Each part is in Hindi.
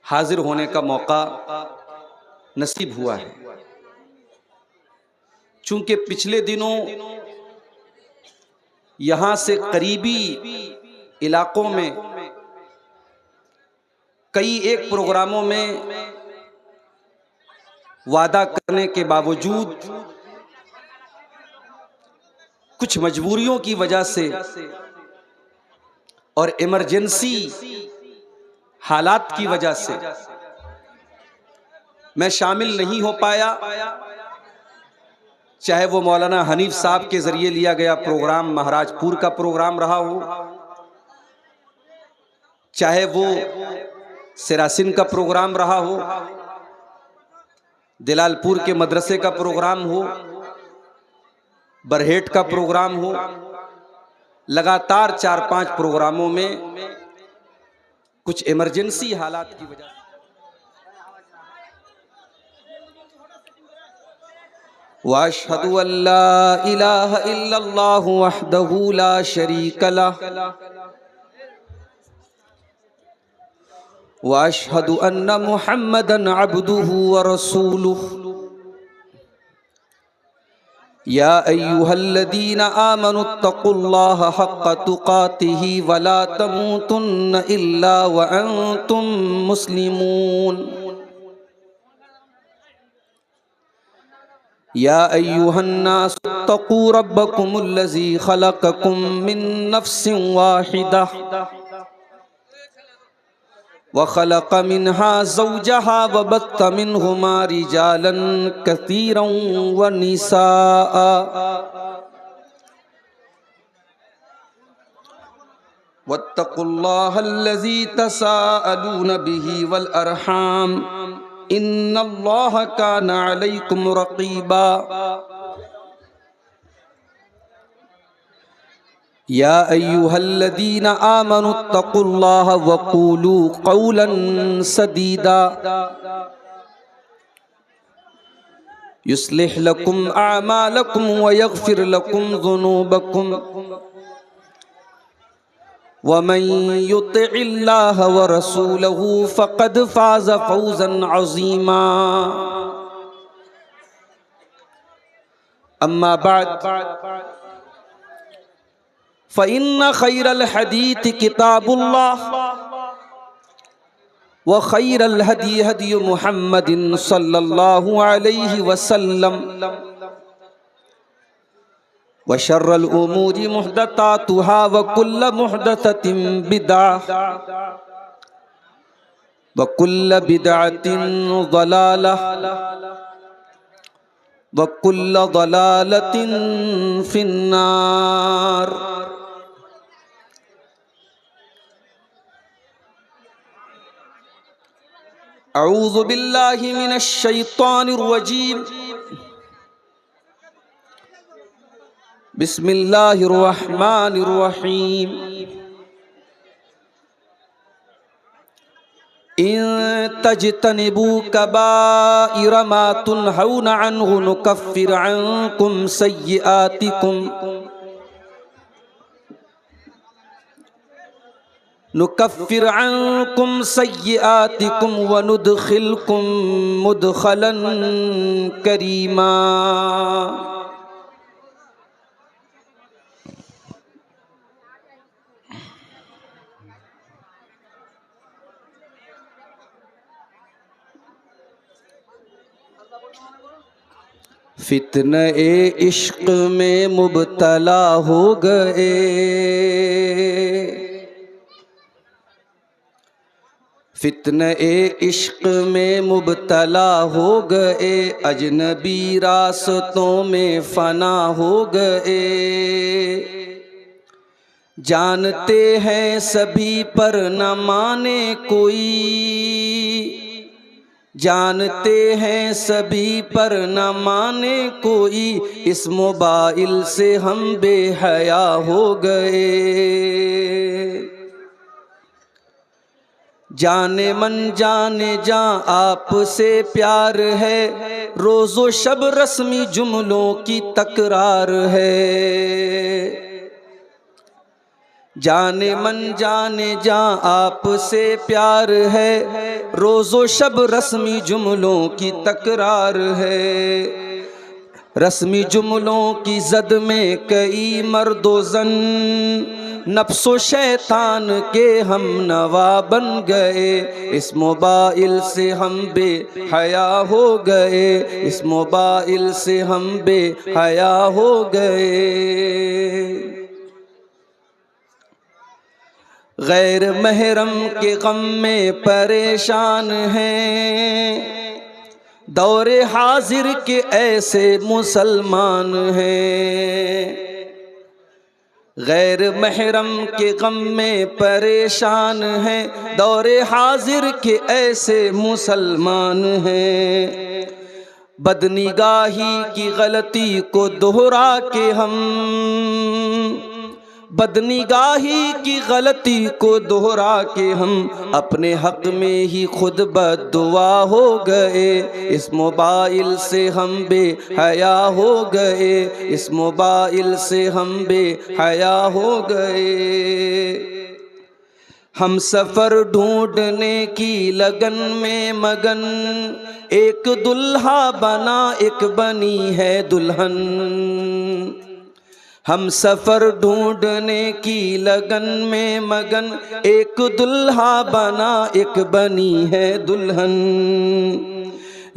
हाजिर होने का मौका नसीब हुआ है। चूंकि पिछले दिनों यहाँ से करीबी इलाकों में कई एक प्रोग्रामों में वादा करने के बावजूद कुछ मजबूरियों की वजह से और इमरजेंसी हालात की वजह से मैं शामिल नहीं हो पाया। चाहे वो मौलाना हनीफ साहब के जरिए लिया गया प्रोग्राम महाराजपुर का प्रोग्राम रहा हो, चाहे वो सिरासिन का प्रोग्राम रहा हो, दिलालपुर के मदरसे का प्रोग्राम हो, बरहेट का प्रोग्राम हो, लगातार 4-5 प्रोग्रामों में कुछ इमरजेंसी हालात की वजह से वाशहदु अल्ला इलाहा इल्लल्लाहु वहदहु ला शरीका लह वाशहदु अन्ना मुहम्मदन अब्दुहु व रसूलुहु या अय्युहल्लज़ीना आमनुत्तक़ुल्लाहा हक़्क़ तुक़ातिही वला तमूतुन्न इल्ला व अंतुम मुस्लिमून या अय्युहन्नास तक़ू रब्बकुमुल्लज़ी ख़लक़कुम मिन नफ़्सिन वाहिदह व ख़लक़ मिन्हा ज़ौजहा व बत्त मिन्हुमा रिजालन कसीरन व निसाअ वत्तक़ुल्लाहल्लज़ी तसाअलून बिही वल अरहाम इन्नल्लाहा काना अलैकुम रक़ीबा या अय्युहल्लज़ीना आमनुत्तक़ुल्लाहा वक़ूलू क़ौलन सदीदा युस्लिह लकुम अअमालकुम व यग़फ़िर लकुम ज़ुनूबकुम वमन युतिइल्लाह व रसूलहु फ़क़द फ़ाज़ फ़ौज़न अज़ीमा। अम्मा बाद फ़इन्न ख़ैरल हदीथ किताबुल्लाह व ख़ैरल हदी हदी मुहम्मदिन सल्लल्लाहु अलैहि वसल्लम व शर्रल उमूरि मुहदसातुहा व कुल्ल मुहदसतिन बिदअह व कुल्ल बिदअतिन ज़लालह व कुल्ल ज़लालतिन फिन्नार। अऊज़ु बिल्लाहि मिनश शैतानिर रजीम बिस्मिल्लाहिर रहमानिर रहीम। इन तजतनिबू कबाइर मा तुनहौना अन्हु नुकफ्फिर अन्कुम सय्यिआतिकुम व नुदखिलकुम मुदखलन करीमा। फितने इश्क में मुब्तला हो गए, फितने इश्क में मुब्तला हो गए, अजनबी रास्तों में फना हो गए। जानते हैं सभी पर न माने कोई, जानते हैं सभी पर न माने कोई, इस मोबाइल से हम बेहया हो गए। जाने मन जाने जा आपसे प्यार है, रोज़ो शब रस्मी जुमलों की तकरार है। जाने मन जाने जा आपसे प्यार है, रोज़ो शब रस्मी जुमलों की तकरार है। रस्मी जुमलों की जद में कई मर्दो जन, नफ्सो शैतान के हम नवा बन गए। इस मोबाइल से हम बेहया हो गए, इस मोबाइल से हम बेहया हो गए। गैर महरम के गम में परेशान हैं, दौरे हाजिर के ऐसे मुसलमान हैं। गैर महरम के गम में परेशान हैं, दौरे हाजिर के ऐसे मुसलमान हैं। बदनिगाही की गलती को दोहरा के हम, बदनिगाही की गलती को दोहरा के हम अपने हक में ही खुद बद्दुआ हो गए। इस मोबाइल से हम बेहया हो गए, इस मोबाइल से हम बेहया हो गए। हम सफ़र ढूंढने की लगन में मगन, एक दुल्हा बना एक बनी है दुल्हन। हम सफ़र ढूंढने की लगन में मगन, एक दुल्हा बना एक बनी है दुल्हन।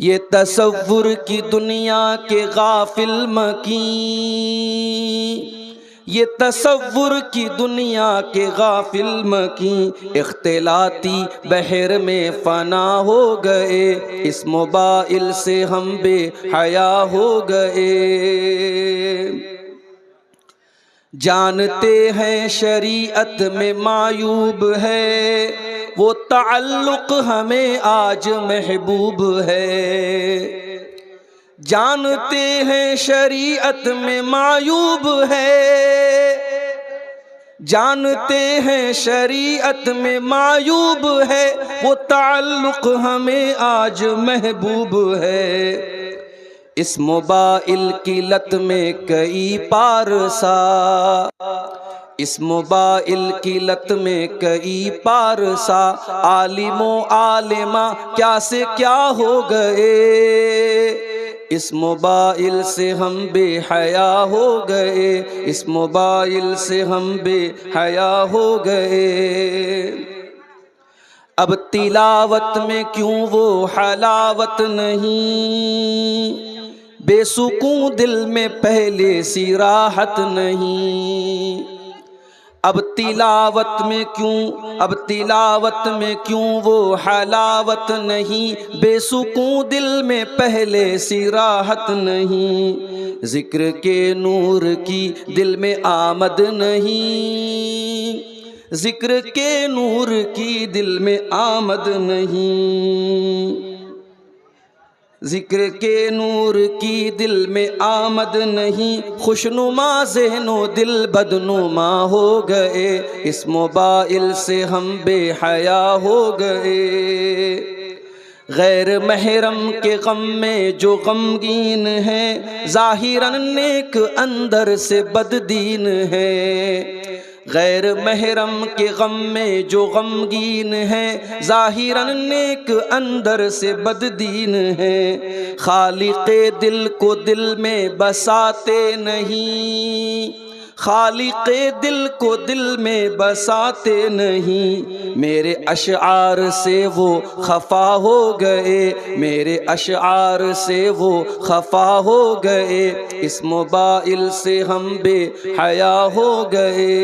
ये तसव्वुर की दुनिया के गाफिल मकी, ये तसव्वुर की दुनिया के गाफिल मकी, इख्तिलाती बहर में फना हो गए। इस मोबाइल से हम बेहया हो गए। जानते हैं शरीयत में मायूब है, वो ताल्लुक़ हमें आज महबूब है। जानते हैं शरीयत में मायूब है, जानते हैं शरीयत में मायूब है, वो ताल्लुक़ हमें आज महबूब है। इस मोबाइल की लत में कई पारसा, इस मोबाइल की लत में कई पारसा, आलिमो आलिमा क्या से क्या हो गए। इस मोबाइल से हम बेहया हो गए, इस मोबाइल से हम बेहया हो गए। अब तिलावत में क्यों वो हलावत नहीं, बेसुकून दिल में पहले सी राहत नहीं। अब तिलावत में क्यों, अब तिलावत में क्यों वो हलावत नहीं, बेसुकून दिल में पहले सी राहत नहीं। जिक्र के नूर की दिल में आमद नहीं, जिक्र के नूर की दिल में आमद नहीं। जिक्र के नूर की दिल में आमद नहीं, खुशनुमा ज़हनो दिल बदनुमा हो गए। इस मोबाइल से हम बेहया हो गए। गैर महरम के गम में जो गमगीन है, ज़ाहिरन नेक अंदर से बददीन है। गैर महरम के गम में जो गमगीन है, ज़ाहिरन नेक अंदर से बददीन है। खालिक़े दिल को दिल में बसाते नहीं, खालिक़े दिल को दिल में बसाते नहीं। मेरे अशआर से वो खफा हो गए, मेरे अशआर से वो खफा हो गए। इस मोबाइल से हम बेहया हो गए।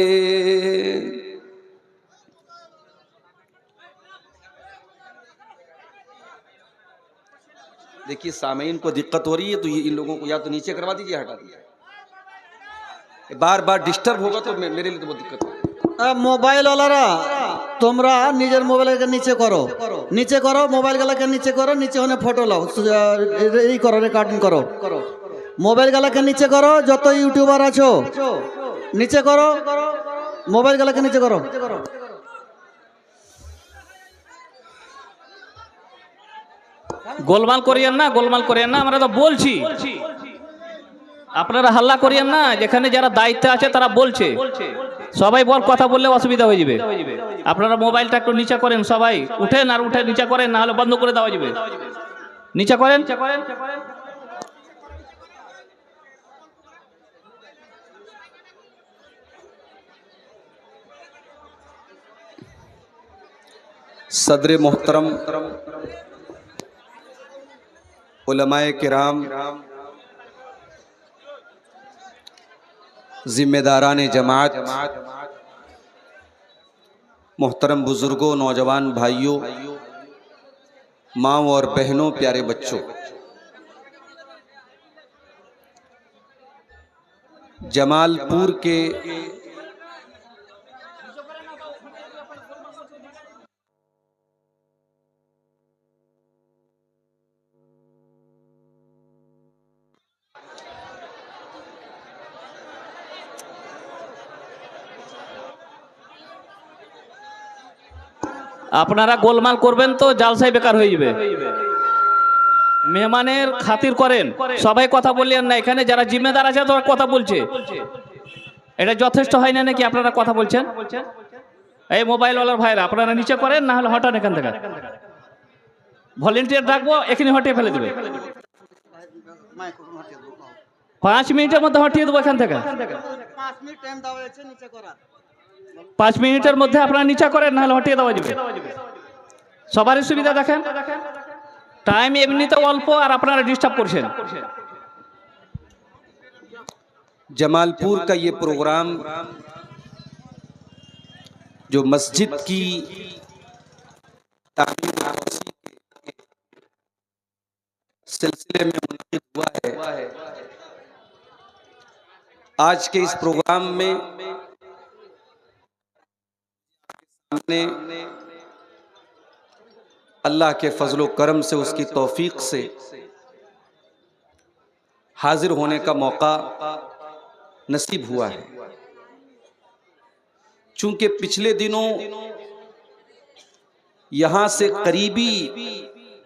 देखिए सामीन को दिक्कत हो रही है, तो ये इन लोगों को या तो नीचे करवा दीजिए, हटा दीजिए। बार बार डिस्टर्ब होगा तो मेरे लिए तो बहुत दिक्कत होगी। मोबाइल वाला তোমরা নিজের মোবাইলকে নিচে করো, নিচে করো, মোবাইল গালাকে নিচে করো, নিচে হনে ফটো লাও, এই করো, রেকর্ডিং করো। মোবাইল গালাকে নিচে করো, যত ইউটিউবার আছো নিচে করো, মোবাইল গালাকে নিচে করো। গোলমাল করিয়েন না, গোলমাল করিয়েন না, আমরা তো বলছি। আপনারা হাল্লা করিয়েন না, যেখানে যারা দায়িত্বে আছে তারা বলছে। সবাই বল, কথা বললে অসুবিধা হয়ে যাবে। আপনারা মোবাইলটা একটু নিচে করেন, সবাই উঠেন আর উঠে নিচে করেন, না হলে বন্ধ করে দেওয়া যাবে। নিচে করেন। सदर मोहतरम, उलमाए किराम, जिम्मेदारान जमात, मोहतरम बुजुर्गों, नौजवान भाइयों, माँ और बहनों, प्यारे बच्चों, जमालपुर के আপনারা গোলমাল করবেন তো জালসাই বেকার হয়ে যাবে। মেহমানের খাতির করেন, সবাই কথা বললেন না। এখানে যারা জিম্মেদার আছে তারা কথা বলছে, এটা যথেষ্ট হয় না নাকি? আপনারা কথা বলছেন। এই মোবাইলওয়ালার ভাইরা, আপনারা নিচে করেন, না হলে হটান এখান থেকে। ভলেন্টিয়ার ডাকবো, এখানে হটিয়ে ফেলে দেবে। 5 মিনিটের মধ্যে হটিয়ে দেবো এখান থেকে। 5 মিনিটের মধ্যে আপনারা নিচে করেন, না হলে হটিয়ে দেওয়া যাবে। সবারই সুবিধা দেখেন, টাইম এমনিতে অল্প আর আপনারা ডিস্টার্ব করছেন। जमालपुर का ये प्रोग्राम जो मस्जिद की तामीर के सिलसिले में मुनक़िद हुआ है, आज के इस प्रोग्राम में हमने अल्लाह के फजलो करम से, उसकी तौफीक से हाजिर होने का मौका नसीब हुआ है। चूंकि पिछले दिनों यहां से करीबी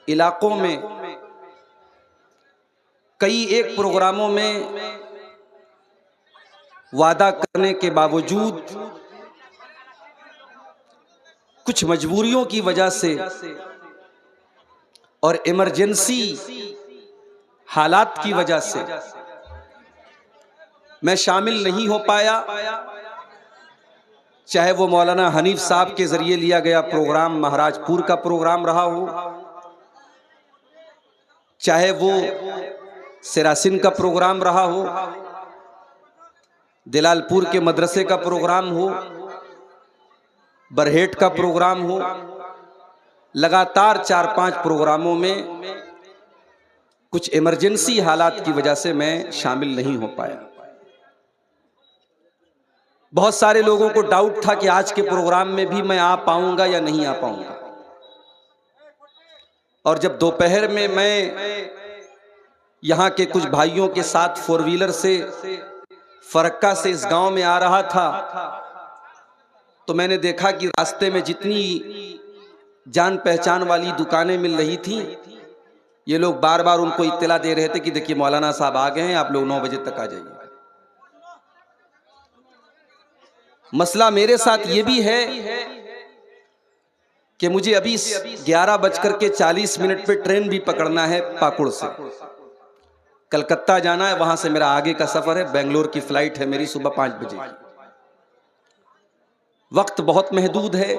इलाकों में कई एक प्रोग्रामों में वादा करने के बावजूद कुछ मजबूरियों की वजह से और इमरजेंसी हालात की वजह से मैं शामिल नहीं हो पाया। चाहे वो मौलाना हनीफ साहब के जरिए लिया गया प्रोग्राम महाराजपुर का प्रोग्राम रहा हो, चाहे वो सिरासिन का प्रोग्राम रहा हो, दिलालपुर के मदरसे का प्रोग्राम हो, बरहेट का प्रोग्राम हो, लगातार 4-5 प्रोग्रामों में कुछ इमरजेंसी हालात की वजह से मैं शामिल नहीं हो पाया। बहुत सारे लोगों को डाउट था कि आज के प्रोग्राम में भी मैं आ पाऊंगा या नहीं आ पाऊंगा। और जब दोपहर में मैं यहां के कुछ भाइयों के साथ 4 व्हीलर से फरक्का से इस गांव में आ रहा था, तो मैंने देखा कि रास्ते में जितनी जान पहचान वाली दुकानें मिल रही थी, ये लोग बार बार उनको इत्तला दे रहे थे कि देखिए मौलाना साहब आ गए हैं, आप लोग 9 बजे तक आ जाइए। मसला मेरे साथ ये भी है कि मुझे अभी 11:40 पे ट्रेन भी पकड़ना है पाकुड़ से। कलकत्ता जाना है, वहां से मेरा आगे का सफर है, बेंगलोर की फ्लाइट है मेरी सुबह 5 बजे। वक्त बहुत महदूद है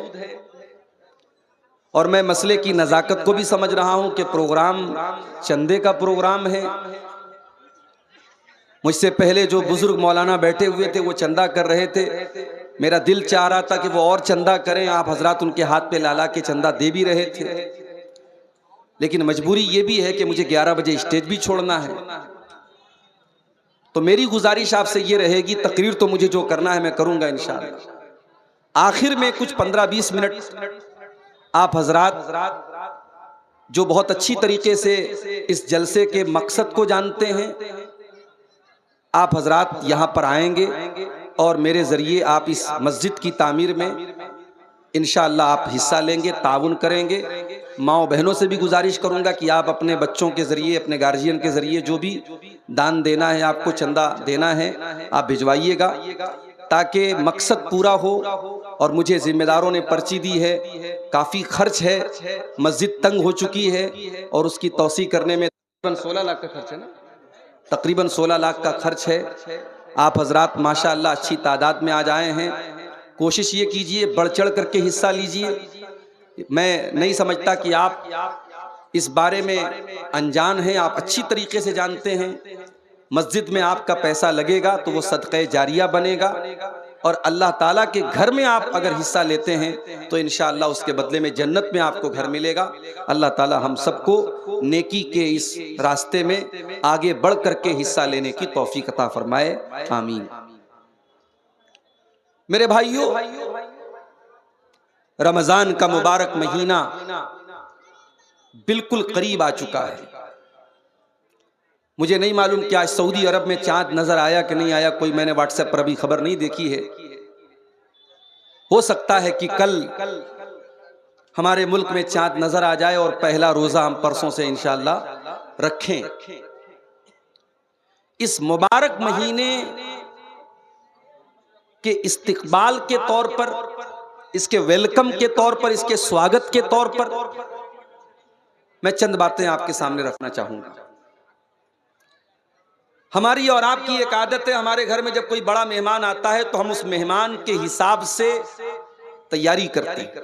और मैं मसले की नज़ाकत को भी समझ रहा हूं कि प्रोग्राम चंदे का प्रोग्राम है। मुझसे पहले जो बुजुर्ग मौलाना बैठे हुए थे वो चंदा कर रहे थे, मेरा दिल चाह रहा था कि वो और चंदा करें। आप हजरात उनके हाथ पे लाला के चंदा दे भी रहे थे, लेकिन मजबूरी ये भी है कि मुझे 11 बजे स्टेज भी छोड़ना है। तो मेरी गुजारिश आपसे ये रहेगी, तकरीर तो मुझे जो करना है मैं करूंगा इंशाअल्लाह। आखिर में कुछ 15-20 मिनट आप हजरात जो बहुत अच्छी तरीके से इस जलसे के मकसद को जानते हैं, आप हजरात यहाँ पर आएंगे और मेरे ज़रिए आप इस मस्जिद की तामीर में इंशाअल्लाह आप हिस्सा लेंगे, ताउन करेंगे। माओ बहनों से भी गुजारिश करूंगा कि आप अपने बच्चों के ज़रिए, अपने गार्जियन के ज़रिए जो भी दान देना है, आपको चंदा देना है, आप भिजवाइएगा, ताकि मकसद पूरा हो। और मुझे जिम्मेदारों ने पर्ची दी है, काफ़ी खर्च है, मस्जिद तंग हो चुकी है और उसकी तौसी करने में तकरीबन 16 लाख का खर्च है ना, तकरीबन 16 लाख का खर्च है। आप हजरात माशाअल्लाह अच्छी तादाद में आज आए हैं। कोशिश ये कीजिए बढ़ चढ़ करके हिस्सा लीजिए। मैं नहीं समझता कि आप इस बारे में अनजान हैं, आप अच्छी तरीके से जानते हैं। मस्जिद में आपका पैसा लगेगा तो वो सदक़े जारिया बनेगा और अल्लाह ताला के घर में आप अगर हिस्सा लेते हैं तो इंशाअल्लाह उसके बदले में जन्नत में आपको घर मिलेगा। अल्लाह ताला हम सबको नेकी के इस रास्ते में आगे बढ़ करके हिस्सा लेने की तौफीक अता फरमाए, आमीन। मेरे भाइयों, रमजान का मुबारक महीना बिल्कुल करीब आ चुका है। मुझे नहीं मालूम कि आज सऊदी अरब में चांद नजर आया कि नहीं आया, कोई मैंने व्हाट्सएप पर अभी खबर नहीं देखी है। हो सकता है कि कल हमारे मुल्क में चांद नजर आ जाए और पहला रोजा हम परसों से इंशाअल्लाह रखें। इस मुबारक महीने के इस्तिकबाल के तौर पर, इसके वेलकम के तौर पर, इसके स्वागत के तौर पर मैं चंद बातें आपके सामने रखना चाहूंगा। हमारी और आपकी एक आदत है, हमारे घर में जब कोई बड़ा मेहमान आता है तो हम उस मेहमान के हिसाब से तैयारी करते हैं।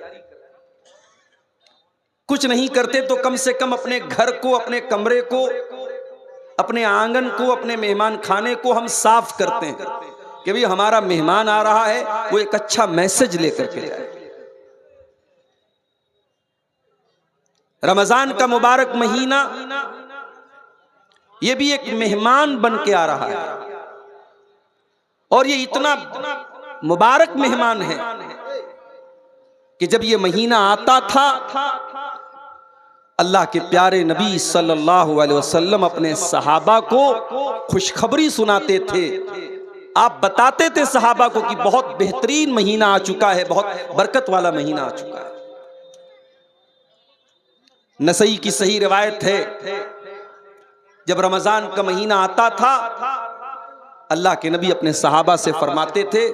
कुछ नहीं करते तो कम से कम अपने घर को, अपने कमरे को, अपने आंगन को, अपने मेहमान खाने को हम साफ करते हैं कि भाई हमारा मेहमान आ रहा है, वो एक अच्छा मैसेज लेकर के जाए। रमजान का मुबारक महीना ये भी एक मेहमान बन के आ रहा है और ये इतना मुबारक मेहमान है कि जब ये महीना आता था अल्लाह के प्यारे नबी सल्लल्लाहु अलैहि वसल्लम अपने सहाबा को खुशखबरी सुनाते थे। आप बताते थे सहाबा को कि बहुत बेहतरीन महीना आ चुका है, बहुत बरकत वाला महीना आ चुका है। नसई की सही रिवायत है, जब रमजान का महीना आता था अल्लाह के नबी अपने सहाबा से फरमाते थे,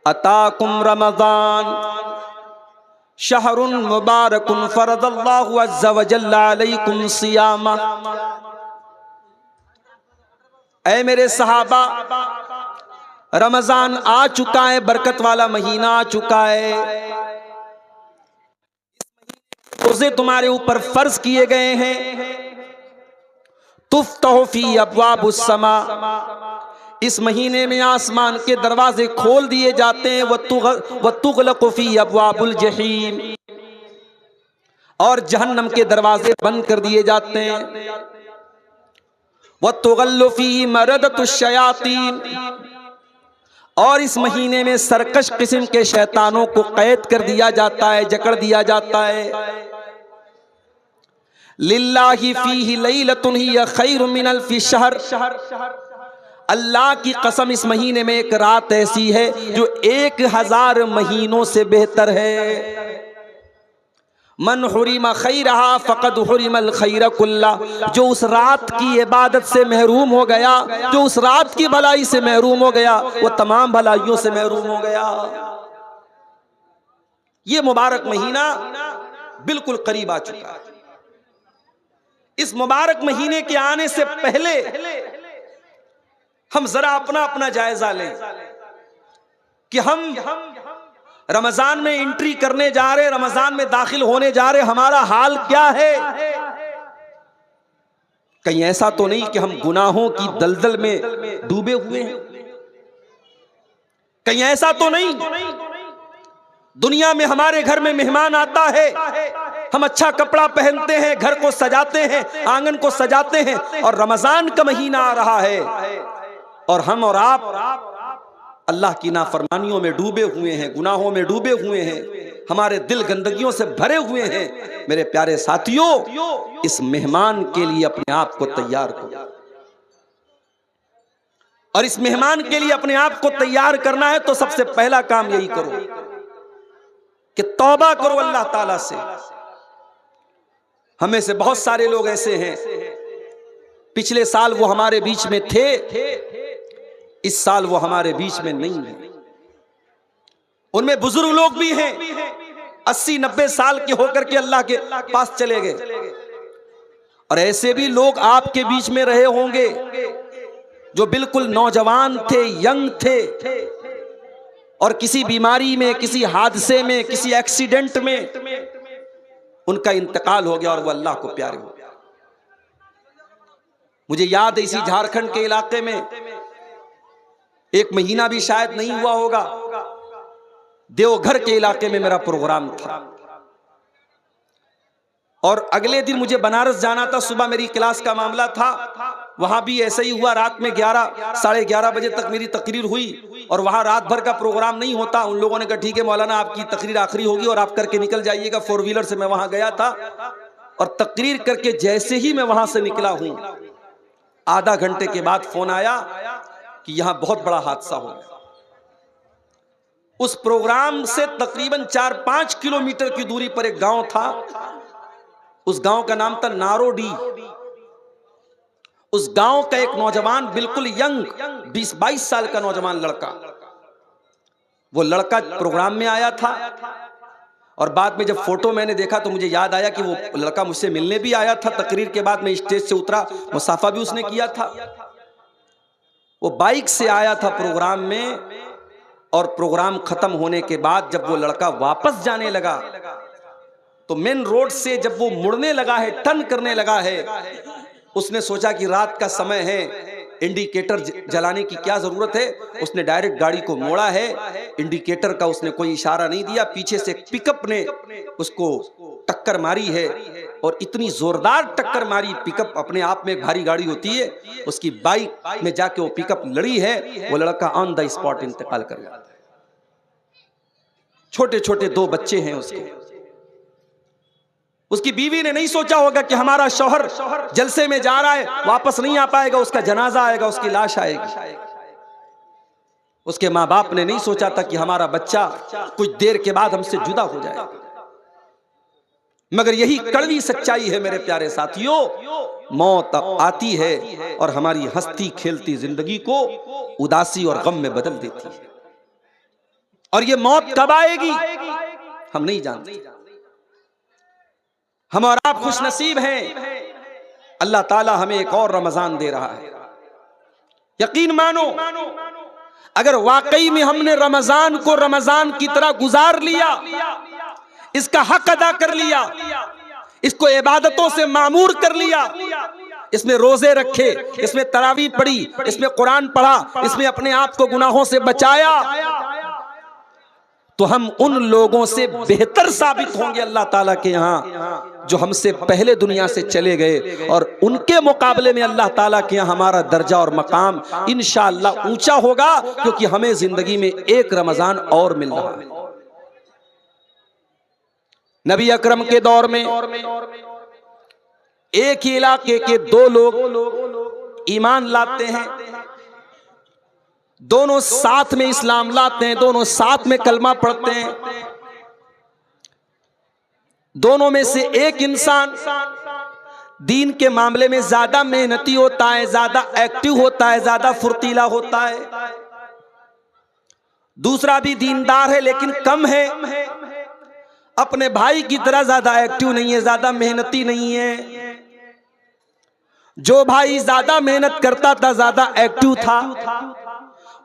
अताकुम रमजान शहरुन मुबारकुन फरदल्लाहु अज़्ज़ा व जल्ला अलैकुम सियामा। ऐ मेरे सहाबा, रमजान आ चुका है, बरकत वाला महीना आ चुका है, रोजे तुम्हारे ऊपर फर्ज किए गए हैं। तुफ्तहु फी अब्वाबुस समा, इस महीने में आसमान के दरवाजे खोल दिए जाते हैं। व तुगलक़ु फी अब्वाबुल जहीम, और जहन्नम के दरवाजे बंद कर दिए जाते हैं। व तुगल्लु फी मरदतुश शयातीन, और इस महीने में सरकश किस्म के शैतानों को कैद कर दिया जाता है, जकड़ दिया जाता है। लिल्लाहि फीहि लैलतुन हिय खैरुम मिन अल्फि शहर, अल्लाह की कसम इस महीने में एक रात ऐसी है जो 1000 महीनों से बेहतर है। मन हुरिमा खैरहा फक़द हुरिमल खैर कुल्ला, जो उस रात की इबादत से महरूम हो गया, जो उस रात की भलाई से महरूम हो गया, वो तमाम भलाइयों से महरूम हो गया। ये मुबारक महीना बिल्कुल करीब आ चुका है। इस मुबारक महीने के आने से पहले हम जरा अपना अपना जायजा लें कि हम रमजान में एंट्री करने जा रहे, रमजान में दाखिल होने जा रहे, हमारा हाल क्या है। कहीं ऐसा तो नहीं कि हम गुनाहों की दलदल में डूबे हुए हैं। कहीं ऐसा तो नहीं दुनिया में हमारे घर में मेहमान आता है, हम अच्छा कपड़ा पहनते हैं, घर को सजाते हैं, आंगन को सजाते हैं, और रमजान का महीना आ रहा है और हम और आप अल्लाह की नाफरमानियों में डूबे हुए हैं, गुनाहों में डूबे हुए हैं, हमारे दिल गंदगियों से भरे हुए हैं। मेरे प्यारे साथियों, इस मेहमान के लिए अपने आप को तैयार करो, और इस मेहमान के लिए अपने आप को तैयार करना है तो सबसे पहला काम यही करो कि तौबा करो अल्लाह ताला से। हमें से बहुत सारे लोग ऐसे हैं, पिछले साल वो हमारे बीच में थे, इस साल वो हमारे बीच में नहीं है। उनमें बुजुर्ग लोग भी हैं, 80-90 साल के होकर के अल्लाह के पास चले गए, और ऐसे भी लोग आपके बीच में रहे होंगे जो बिल्कुल नौजवान थे, यंग थे, और किसी बीमारी में, किसी हादसे में, किसी एक्सीडेंट में उनका इंतकाल हो गया और वो अल्लाह को प्यारे हो गया। मुझे याद है इसी झारखंड के इलाके में 1 महीना भी शायद नहीं हुआ होगा, देवघर के इलाके में मेरा प्रोग्राम था, और अगले दिन मुझे बनारस जाना था। सुबह मेरी क्लास का मामला था, वहां भी ऐसा ही हुआ। रात में 11-11:30 बजे तक मेरी तकरीर हुई, और वहां रात भर का प्रोग्राम नहीं होता। उन लोगों ने कहा ठीक है मौलाना, आपकी तकरीर आखिरी होगी और आप करके निकल जाइएगा। 4 व्हीलर से मैं वहां गया था, और तकरीर करके जैसे ही मैं वहां से निकला हूं, आधा घंटे के बाद फोन आया कि यहां बहुत बड़ा हादसा हो गया। उस प्रोग्राम से तकरीबन 4-5 किलोमीटर की दूरी पर एक गांव था, उस गांव का नाम था नारोडी। उस गांव का एक नौजवान, बिल्कुल यंग 20-22 साल का नौजवान लड़का, वो लड़का प्रोग्राम में आया था, और बाद में जब फोटो मैंने देखा तो मुझे याद आया कि वो लड़का मुझसे मिलने भी आया था। तकरीर के बाद मैं स्टेज से उतरा, मुसाफा भी उसने किया था। वो बाइक से आया था प्रोग्राम में, और प्रोग्राम खत्म होने के बाद जब वो लड़का वापस जाने लगा तो मेन रोड से जब वो मुड़ने लगा है, टर्न करने लगा है, उसने सोचा कि रात का समय है, इंडिकेटर जलाने की क्या जरूरत है। उसने डायरेक्ट गाड़ी को मोड़ा है, इंडिकेटर का उसने कोई इशारा नहीं दिया। पीछे से एक पिकअप ने उसको टक्कर मारी है, और इतनी जोरदार टक्कर मारी, पिकअप अपने आप में एक भारी गाड़ी होती है, उसकी बाइक में जाके वो पिकअप लड़ी है। वो लड़का ऑन द स्पॉट इंतकाल कर गया। छोटे छोटे 2 बच्चे हैं उसके। उसकी बीवी ने नहीं सोचा होगा कि हमारा शौहर जलसे में जा रहा है, वापस नहीं आ पाएगा, उसका जनाजा आएगा, उसकी लाश आएगी। उसके माँ बाप ने नहीं सोचा था कि हमारा बच्चा कुछ देर के बाद हमसे जुदा हो जाएगा। मगर यही कड़वी सच्चाई है मेरे प्यारे साथियों, मौत आती है और हमारी हंसती खेलती जिंदगी को उदासी और गम में बदल देती है। और ये मौत कब आएगी हम नहीं जानते। हम और आप खुश नसीब हैं, अल्लाह ताला हमें एक और रमजान दे रहा है। यकीन मानो, अगर वाकई में हमने रमजान को रमजान की तरह गुजार लिया, इसका हक अदा कर लिया, इसको इबादतों से मामूर कर लिया, इसमें रोजे रखे, इसमें तरावी पढ़ी, इसमें कुरान पढ़ा, इसमें अपने आप को गुनाहों से बचाया, तो हम उन लोगों से बेहतर साबित होंगे अल्लाह ताला के यहाँ जो हमसे पहले दुनिया से चले गए। और उनके मुकाबले में अल्लाह ताला के यहाँ हमारा दर्जा और मकाम इंशाअल्लाह ऊंचा होगा, क्योंकि हमें जिंदगी में एक रमजान और मिल रहा है। नबी अकरम के दौर में एक ही इलाके के 2 लोग ईमान लाते हैं, दोनों साथ में इस्लाम लाते हैं, दोनों साथ में कलमा पढ़ते हैं। दोनों में से एक इंसान दीन के मामले में ज्यादा मेहनती होता है, ज्यादा एक्टिव होता है, ज्यादा फुर्तीला होता है। दूसरा भी दीनदार है लेकिन कम है, अपने भाई की तरह ज्यादा एक्टिव नहीं है, ज्यादा मेहनती नहीं है। जो भाई ज्यादा मेहनत करता था, ज्यादा एक्टिव था,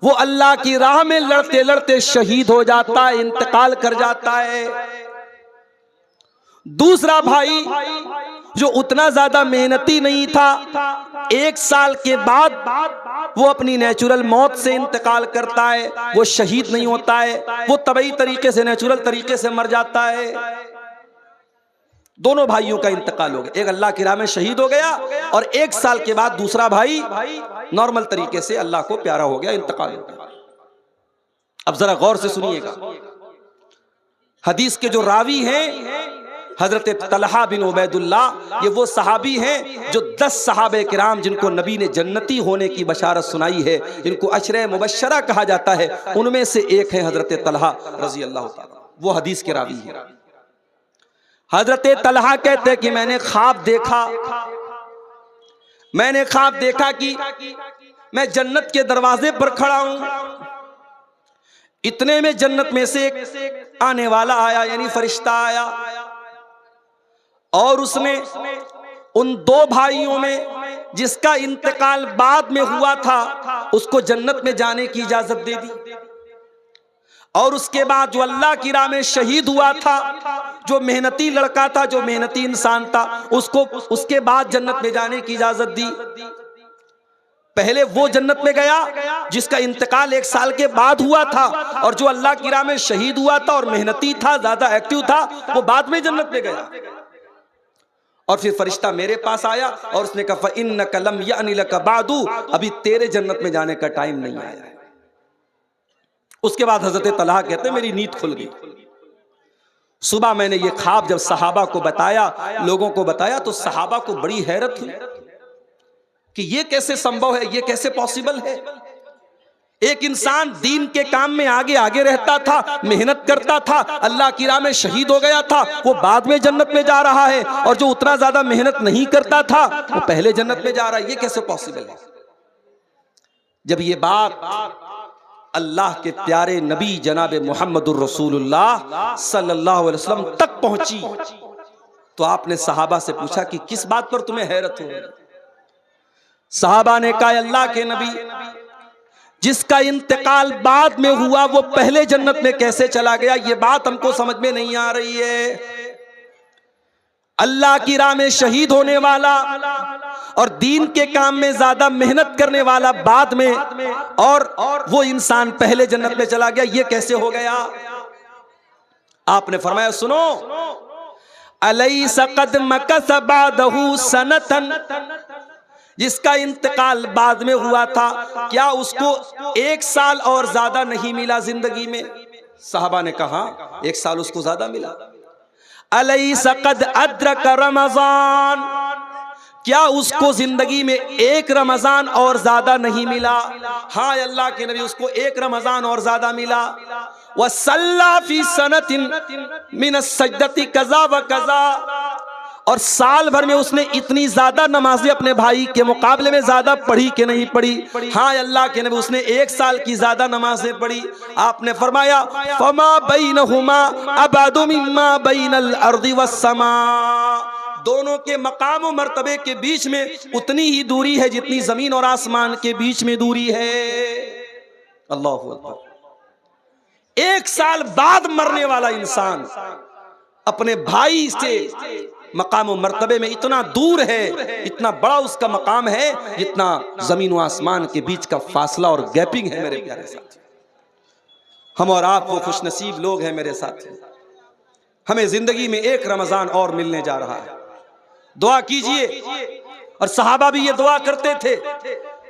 वो अल्लाह की राह में लड़ते लड़ते शहीद हो जाता है, इंतकाल कर जाता है। दूसरा भाई जो उतना ज्यादा मेहनती नहीं था, 1 साल के बाद वो अपनी नेचुरल मौत से इंतकाल करता है, वो शहीद नहीं होता है, वो तबई तरीके से, नेचुरल तरीके से मर जाता है। दोनों भाइयों का इंतकाल हो गया, एक अल्लाह की राह में शहीद हो गया, और 1 साल के बाद दूसरा भाई नॉर्मल तरीके से अल्लाह को प्यारा हो गया, इंतकाल हो गया। अब जरा गौर से सुनिएगा, हदीस के जो रावी हैं हजरत तलहा बिन उबैदुल्लाह, ये वो सहाबी हैं जो 10 सहाबे किराम जिनको नबी ने जन्नती होने की बशारत सुनाई है, जिनको अशरे मुबश्शरा कहा जाता है, उनमें से एक है हजरत तलहा रजी अल्लाह ताला, वो हदीस के रावी हैं। हजरत तलहा कहते हैं कि मैंने ख्वाब देखा कि मैं जन्नत के दरवाजे पर खड़ा हूं। इतने में जन्नत में से एक आने वाला आया, यानी फरिश्ता आया, और उसने उन दो भाइयों में जिसका इंतकाल बाद में हुआ था उसको जन्नत में जाने की इजाजत दे दी। और उसके बाद जो अल्लाह की राह में शहीद हुआ था, जो मेहनती लड़का था, जो मेहनती इंसान था, उसको उसके बाद जन्नत में जाने की इजाजत दी। पहले वो जन्नत में गया जिसका इंतकाल 1 साल के बाद हुआ था, और जो अल्लाह की राह में शहीद हुआ था और मेहनती था, ज्यादा एक्टिव था, वो बाद में जन्नत में गया। और फिर फरिश्ता मेरे पास आया और उसने कहा इन्नका लम यानी लका बादू, अभी तेरे जन्नत में जाने का टाइम नहीं आया है। उसके बाद हजरत तलहा कहते मेरी नींद खुल गई। सुबह मैंने ये ख्वाब जब सहाबा को बताया, लोगों को बताया, तो सहाबा को बड़ी हैरत हुई कि ये कैसे संभव है, ये कैसे पॉसिबल है। एक इंसान दीन के काम में आगे आगे रहता था, मेहनत करता था, अल्लाह की राह में शहीद हो गया था, वो बाद में जन्नत में जा रहा है, और जो उतना ज्यादा मेहनत नहीं करता था वो पहले जन्नत में जा रहा है। ये कैसे पॉसिबल है? जब ये बात अल्लाह के प्यारे नबी जनाब मुहम्मदुर रसूलुल्लाह सल्लल्लाहु अलैहि वसल्लम तक पहुंची, तो आपने सहाबा से पूछा कि किस बात पर तुम्हें हैरत हो? सहाबा ने कहा अल्लाह के नबी, जिसका इंतकाल बाद में हुआ वो पहले जन्नत में कैसे चला गया? ये बात हमको समझ में नहीं आ रही है। अल्लाह की राह में शहीद होने वाला और दीन के काम में ज्यादा मेहनत करने वाला बाद में, और वो इंसान पहले जन्नत में चला गया, ये कैसे हो गया? आपने फरमाया सुनो, अलैसा क़द मकस बादहु सनतन, जिसका इंतकाल बाद में हुआ था, क्या उसको 1 साल और ज्यादा नहीं मिला जिंदगी में? साहबा ने कहा 1 साल उसको ज्यादा मिला। अलैसा क़द अद्रक रमजान, क्या उसको जिंदगी में 1 रमजान और ज्यादा नहीं मिला? हाँ अल्लाह के नबी, उसको 1 रमजान और ज्यादा मिला। वसल्ला फी सनतिन मिन सज्दति कज़ा व कज़ा, और साल भर में उसने इतनी ज्यादा नमाजें अपने भाई के मुकाबले में ज्यादा पढ़ी कि नहीं पढ़ी? हाँ अल्लाह के नबी, उसने 1 साल की ज्यादा नमाजें पढ़ी। आपने फरमाया फमा बैनहुमा अबअदु मिम्मा बैनल अर्दि वस्समा, दोनों के मकाम और मर्तबे के बीच में उतनी ही दूरी है जितनी जमीन और आसमान के बीच में दूरी है। अल्लाहु अकबर। 1 साल बाद मरने वाला इंसान अपने भाई से मकाम और मर्तबे में इतना दूर है, इतना बड़ा उसका मकाम है जितना जमीन और आसमान के बीच का फासला और गैपिंग है। मेरे प्यारे साथी, हम और आप वो खुशनसीब लोग हैं मेरे साथी, हमें जिंदगी में 1 रमजान और मिलने जा रहा है। दुआ कीजिए, और सहाबा भी ये दुआ करते थे,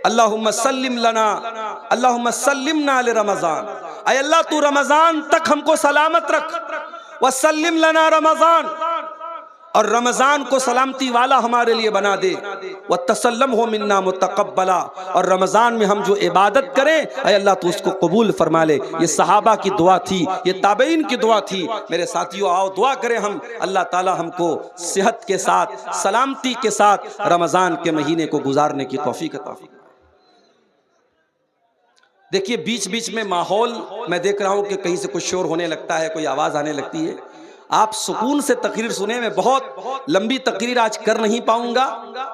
अल्लाहुम्मा सल्लिम लना, अल्लाहुम्मा सल्लिमना ले रमजान, ऐ अल्लाह तू रमजान तक हमको सलामत रख, व सल्लिम लना रमजान, और रमजान को सलामती वाला हमारे लिए बना दे, व तसल्लम हो मिन्ना मुतकब्बला, और रमजान में हम जो इबादत करें ऐ अल्लाह तू उसको कबूल फरमा ले। ये सहाबा की दुआ थी, ये ताबईन की दुआ थी। मेरे साथियों, आओ दुआ करें हम, अल्लाह ताला हमको सेहत के साथ, सलामती के साथ रमजान के महीने को गुजारने की तौफीक अता फरमाए। देखिए बीच बीच में माहौल मैं देख रहा हूं कि कहीं से कुछ शोर होने लगता है, कोई आवाज आने लगती है। आप सुकून से तकरीर सुने। मैं बहुत लंबी तकरीर आज कर नहीं पाऊंगा,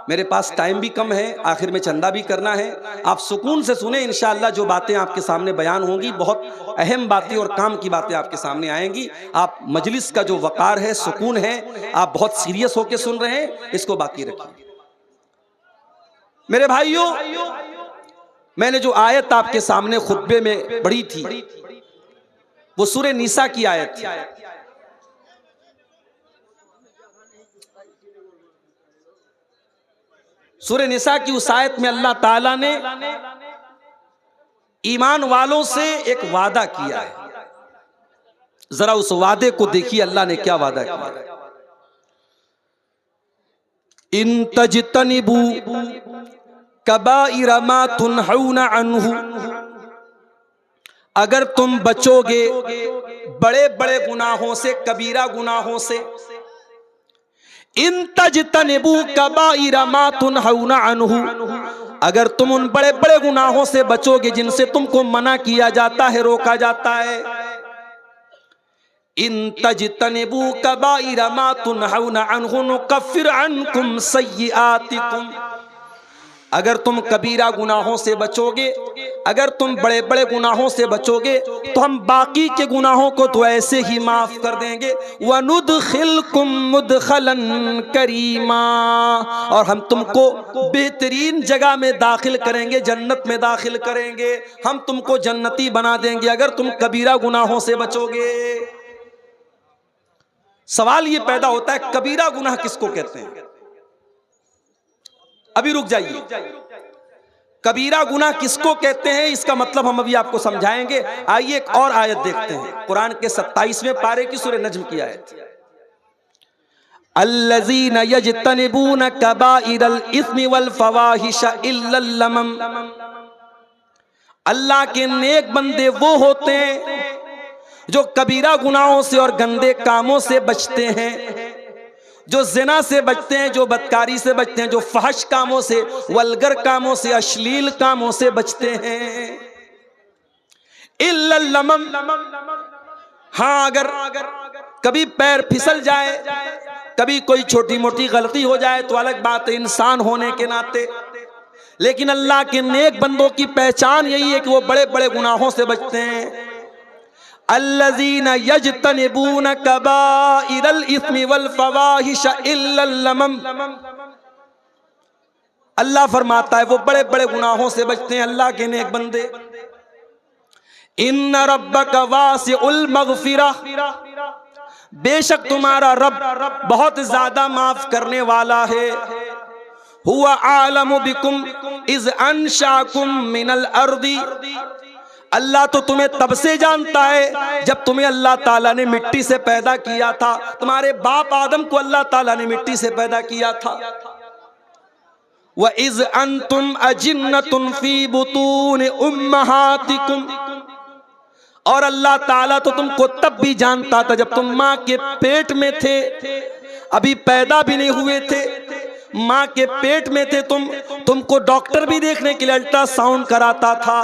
मेरे पास टाइम भी कम है, आखिर में चंदा भी करना है। आप सुकून से सुने, इंशाअल्लाह जो बातें आपके सामने बयान होंगी बहुत अहम बातें और काम की बातें आपके सामने आएंगी। आप मजलिस का जो वकार है, सुकून है, आप बहुत सीरियस होकर सुन रहे हैं, इसको बाकी रखिए। मेरे भाइयों, मैंने जो आयत आपके सामने खुतबे में पढ़ी थी वो सूरह निसा की आयत थी। सूरह निसा की उस आयत में अल्लाह ताला ने ईमान वालों से एक वादा किया है। जरा उस वादे को देखिए, अल्लाह ने क्या वादा किया। इन तजतनिबू कबाइर मा तुनहूना अन्हु, अगर तुम बचोगे बड़े बड़े गुनाहों से, कबीरा गुनाहों से, इन तजतनिबू कबाइर मा तुनहूना अन्हु, अगर तुम उन बड़े बड़े गुनाहों से बचोगे जिनसे तुमको मना किया जाता है, रोका जाता है, इन तजतनिबू कबाइरा मा तुनहौना अन्हु नुकफ्फिर अन्कुम सय्यिआतिकुम, अगर तुम कबीरा गुनाहों से बचोगे, अगर तुम बड़े बड़े गुनाहों से बचोगे तो हम बाकी के गुनाहों को तो ऐसे ही माफ कर देंगे। वनुदखिलकुम मुदखलन करीमा, और हम तुमको बेहतरीन जगह में दाखिल करेंगे, जन्नत में दाखिल करेंगे, हम तुमको जन्नती बना देंगे अगर तुम कबीरा गुनाहों से बचोगे। सवाल ये पैदा होता है कबीरा गुनाह किसको कहते हैं? अभी रुक जाइए, कबीरा गुनाह किसको कहते हैं इसका मतलब हम अभी आपको समझाएंगे। आइए एक और आयत देखते हैं, कुरान के 27वें पारे की सूरह नज्म की आयत। अल्लज़ीना यजतनिबूना कबाइरल इस्मि वल फवाहिश इल्लल लमम, अल्लाह के नेक बंदे वो होते हैं जो कबीरा गुनाहों से और गंदे कामों से बचते हैं, जो जिना से बचते हैं, जो बदकारी से बचते हैं, जो फहश कामों से, वल्गर कामों से, अश्लील कामों से बचते हैं। इल्लल लमम, हाँ अगर कभी पैर फिसल जाए, कभी कोई छोटी मोटी गलती हो जाए तो अलग बात है इंसान होने के नाते, लेकिन अल्लाह के नेक बंदों की पहचान यही है कि वो बड़े बड़े गुनाहों से बचते हैं। अल्लज़ीना यजतनिबूना कबाइरल इस्मि वल फवाहिश इल्लल लमम, अल्लाह फरमाता है वो बड़े बड़े गुनाहों से बचते हैं अल्लाह के नेक बंदे। इन्ना रब्बका वासिउल मगफिरा, बेशक तुम्हारा रब बहुत ज्यादा माफ करने वाला है। हुवा आलमु बिकुम इज अंशाकुम मिनल अर्दी, अल्लाह तो तुम्हें तब से जानता है जब तुम्हें अल्लाह ताला ने मिट्टी से पैदा किया था। तुम्हारे बाप आदम को अल्लाह ताला ने मिट्टी से पैदा किया था। व इज अंतुम अजिन्नतुन फी बुतून उम्महातिकुम, और अल्लाह ताला तो तुमको तब भी जानता था जब तुम माँ के पेट में थे, अभी पैदा भी नहीं हुए थे, माँ के पेट में थे तुमको डॉक्टर भी देखने के लिए अल्ट्रासाउंड कराता था।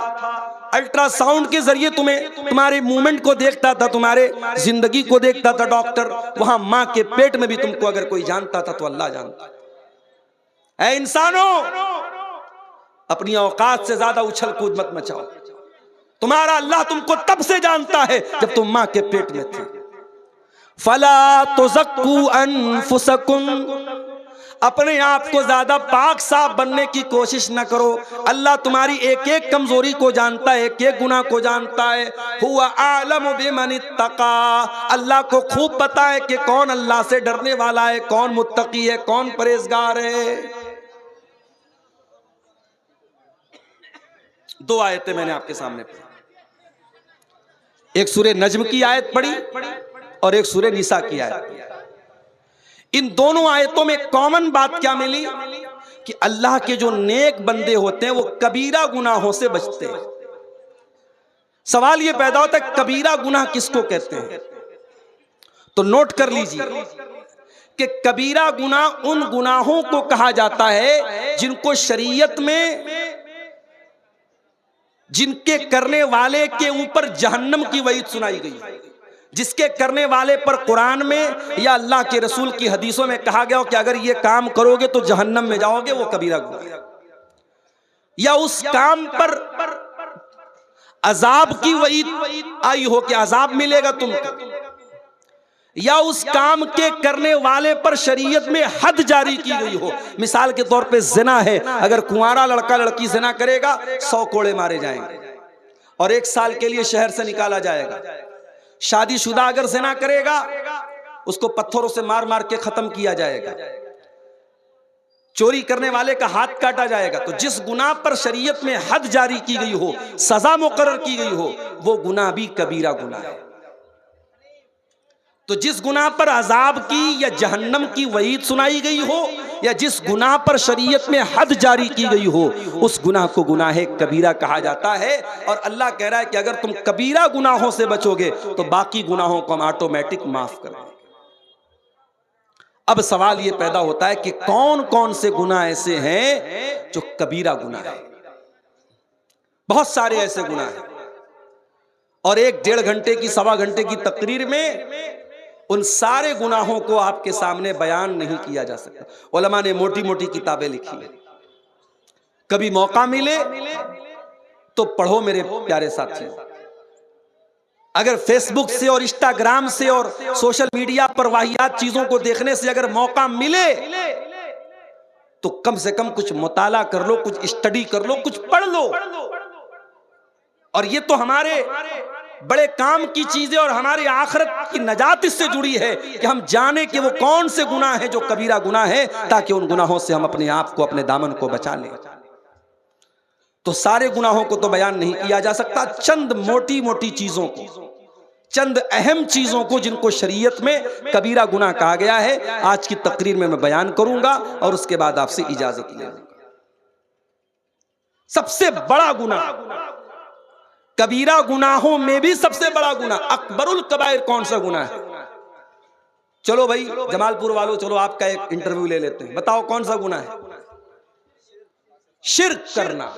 अल्ट्रासाउंड के जरिए तुम्हारे मूवमेंट को देखता था, तुम्हारे जिंदगी को देखता था डॉक्टर। वहां माँ के पेट में भी तुमको अगर कोई जानता था तो अल्लाह जानता है। इंसानों, अपनी औकात से ज्यादा उछल कूद मत मचाओ। तुम्हारा अल्लाह तुमको तब से जानता है जब तुम माँ के पेट में थे। फला तुज़क्कू अनफुसकुम, अपने आप को ज्यादा पाक साफ बनने की कोशिश न करो। अल्लाह तुम्हारी एक एक कमजोरी को जानता है, एक एक गुनाह को जानता है। हुवा आलमु बिमन इत्तका, अल्लाह को खूब पता है कि कौन अल्लाह से डरने वाला है, कौन मुत्तकी है, कौन परहेजगार है। दो आयतें मैंने आपके सामने पढ़ी, एक सूरह नज्म की आयत पढ़ी और एक सूरह निसा की आयत। इन दोनों आयतों में कॉमन बात क्या मिली कि अल्लाह के जो नेक बंदे होते हैं वो कबीरा गुनाहों से बचते हैं। सवाल ये पैदा होता है कबीरा गुनाह किसको कहते हैं? तो नोट कर लीजिए कि कबीरा गुनाह उन गुनाहों को कहा जाता है जिनको शरीयत में, जिनके करने वाले के ऊपर जहन्नम की वईद सुनाई गई, जिसके करने वाले पर कुरान में या अल्लाह के रसूल की हदीसों में कहा गया हो कि अगर ये काम करोगे तो जहन्नम में जाओगे, वो कबीरा गुनाह। या उस काम पर अजाब की वईद आई हो कि अजाब मिलेगा तुमको, या उस काम के करने वाले पर शरीयत में हद जारी की गई हो। मिसाल के तौर पे जिना है, अगर कुंवारा लड़का लड़की जिना करेगा 100 कोड़े मारे जाएंगे और 1 साल के लिए शहर से निकाला जाएगा। शादीशुदा अगर जिना करेगा उसको पत्थरों से मार मार के खत्म किया जाएगा। चोरी करने वाले का हाथ काटा जाएगा। तो जिस गुनाह पर शरीयत में हद जारी की गई हो, सजा मुकर्रर की गई हो, वो गुनाह भी कबीरा गुनाह है। तो जिस गुनाह पर अजाब की या जहन्नम की वईद सुनाई गई हो, या जिस गुनाह पर शरीयत में हद जारी की गई हो, उस गुनाह को गुनाह कबीरा कहा जाता है। और अल्लाह कह रहा है कि अगर तुम कबीरा गुनाहों से बचोगे तो बाकी गुनाहों को हम ऑटोमेटिक माफ कर देंगे। अब सवाल ये पैदा होता है कि कौन कौन से गुनाह ऐसे हैं जो कबीरा गुनाह है। बहुत सारे ऐसे गुनाह हैं और 1-1.5 घंटे की, 1.25 घंटे की तकरीर में उन सारे गुनाहों को आपके सामने बयान नहीं किया जा सकता। उलमा ने मोटी मोटी किताबें लिखी हैं। कभी मौका मिले तो पढ़ो मेरे प्यारे साथियों। अगर फेसबुक से और इंस्टाग्राम से और सोशल मीडिया पर वाहियात चीजों को देखने से अगर मौका मिले तो कम से कम कुछ मुताला कर लो, कुछ स्टडी कर लो, कुछ पढ़ लो। और ये तो हमारे बड़े काम की चीजें और हमारी आखिरत की नजात इससे जुड़ी है कि हम जाने कि वो कौन से गुनाह हैं जो कबीरा गुनाह है, ताकि उन गुनाहों से हम अपने आप को, अपने दामन को बचा लें। तो सारे गुनाहों को तो बयान नहीं किया जा सकता, चंद मोटी मोटी चीजों को, चंद अहम चीजों को जिनको शरीयत में कबीरा गुनाह कहा गया है, आज की तकरीर में मैं बयान करूंगा और उसके बाद आपसे इजाजत ले लूंगा। सबसे बड़ा गुनाह, कबीरा गुनाहों में भी सबसे बड़ा गुनाह, अकबरुल कबाइर कौन सा गुनाह है? चलो भाई जमालपुर वालों, चलो आपका एक इंटरव्यू ले लेते हैं, बताओ कौन सा गुनाह है? शिर्क करना।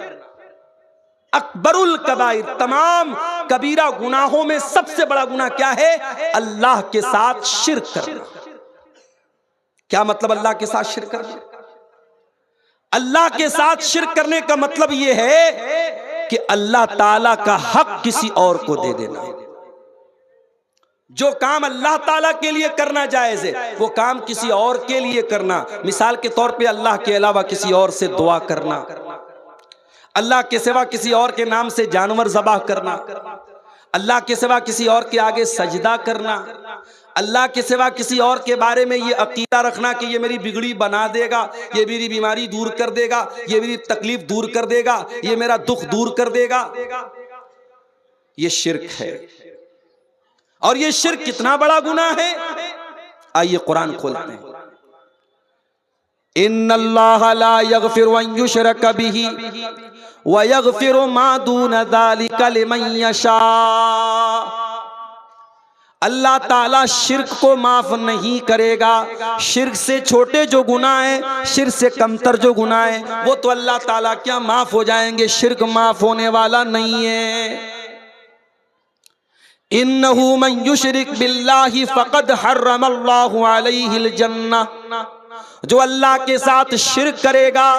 अकबरुल कबाइर, तमाम कबीरा गुनाहों में सबसे बड़ा गुनाह क्या है? अल्लाह के साथ शिर्क करना। क्या मतलब अल्लाह के साथ शिर्क करना? अल्लाह के साथ शिर्क करने का मतलब यह है कि अल्लाह ताला का हक किसी और को दे देना। जो काम अल्लाह ताला के लिए करना जायज है, वो काम किसी और के लिए करना। मिसाल के तौर पे अल्लाह के अलावा किसी और से दुआ करना, अल्लाह के सिवा किसी और के नाम से जानवर ज़बाह करना, अल्लाह के सिवा किसी और के आगे सजदा करना, अल्लाह के सिवा किसी और के बारे में ये अकीदा रखना कि ये मेरी बिगड़ी बना देगा, ये मेरी बीमारी दूर कर देगा, ये मेरी तकलीफ दूर कर देगा, ये मेरा दुख दूर कर देगा, ये शिर्क है। और ये शिर्क कितना बड़ा गुनाह है, आइए कुरान खोलते हैं। इन्नल्लाह ला यगफिरु अन युशरक बिही व यगफिरु मा दून ज़ालिका लिमन यशा। अल्लाह ताला शिर्क को माफ नहीं करेगा। शिर्क से छोटे जो गुनाह हैं, शिर्क से कमतर जो गुनाह हैं, वो तो अल्लाह ताला क्या माफ हो जाएंगे, शिर्क माफ होने वाला नहीं है। इन्नहु मन युशरिक बिल्लाहि फ़क़द हर्रमल्लाहु अलैहिल जन्नह। जो अल्लाह के साथ शिर्क करेगा,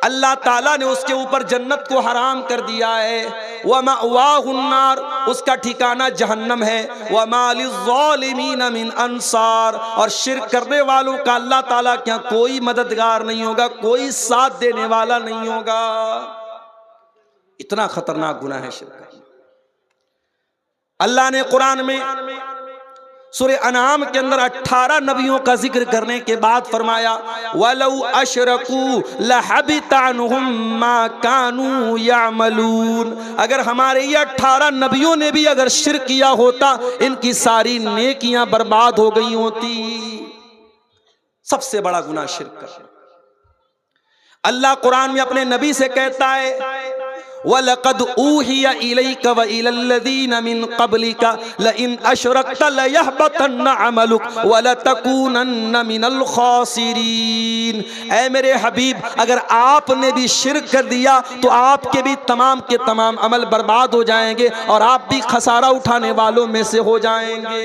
अल्लाह ताला ने उसके ऊपर जन्नत को हराम कर दिया है। व मअवाहुन नार, उसका ठिकाना जहन्नम है। व मा लिज़्ज़ालिमीन मिन अंसार, और शिर्क करने वालों का अल्लाह ताला क्या कोई मददगार नहीं होगा, कोई साथ देने वाला नहीं होगा। इतना खतरनाक गुनाह है शिर्क। अल्लाह ने कुरान में सूरह अनाम के अंदर 18 नबियों का जिक्र करने के बाद फरमाया, वलौ अशरकू लहबिता अन्हुम मा कानू यामलून। अगर हमारे ये 18 नबियों ने भी अगर शिर्क किया होता, इनकी सारी नेकियां बर्बाद हो गई होती। सबसे बड़ा गुनाह शिर्क करना। अल्लाह कुरान में अपने नबी से कहता है, वलक़द ऊहिया इलैका व इलल्लज़ीना मिन क़ब्लिका लइन अशरकत लयहबतन्न अमलुक व लतकूनन्न मिनल ख़ासिरीन। ऐ मेरे हबीब, अगर आपने भी शिर्क कर दिया तो आपके भी तमाम के तमाम अमल बर्बाद हो जाएंगे और आप भी खसारा उठाने वालों में से हो जाएंगे।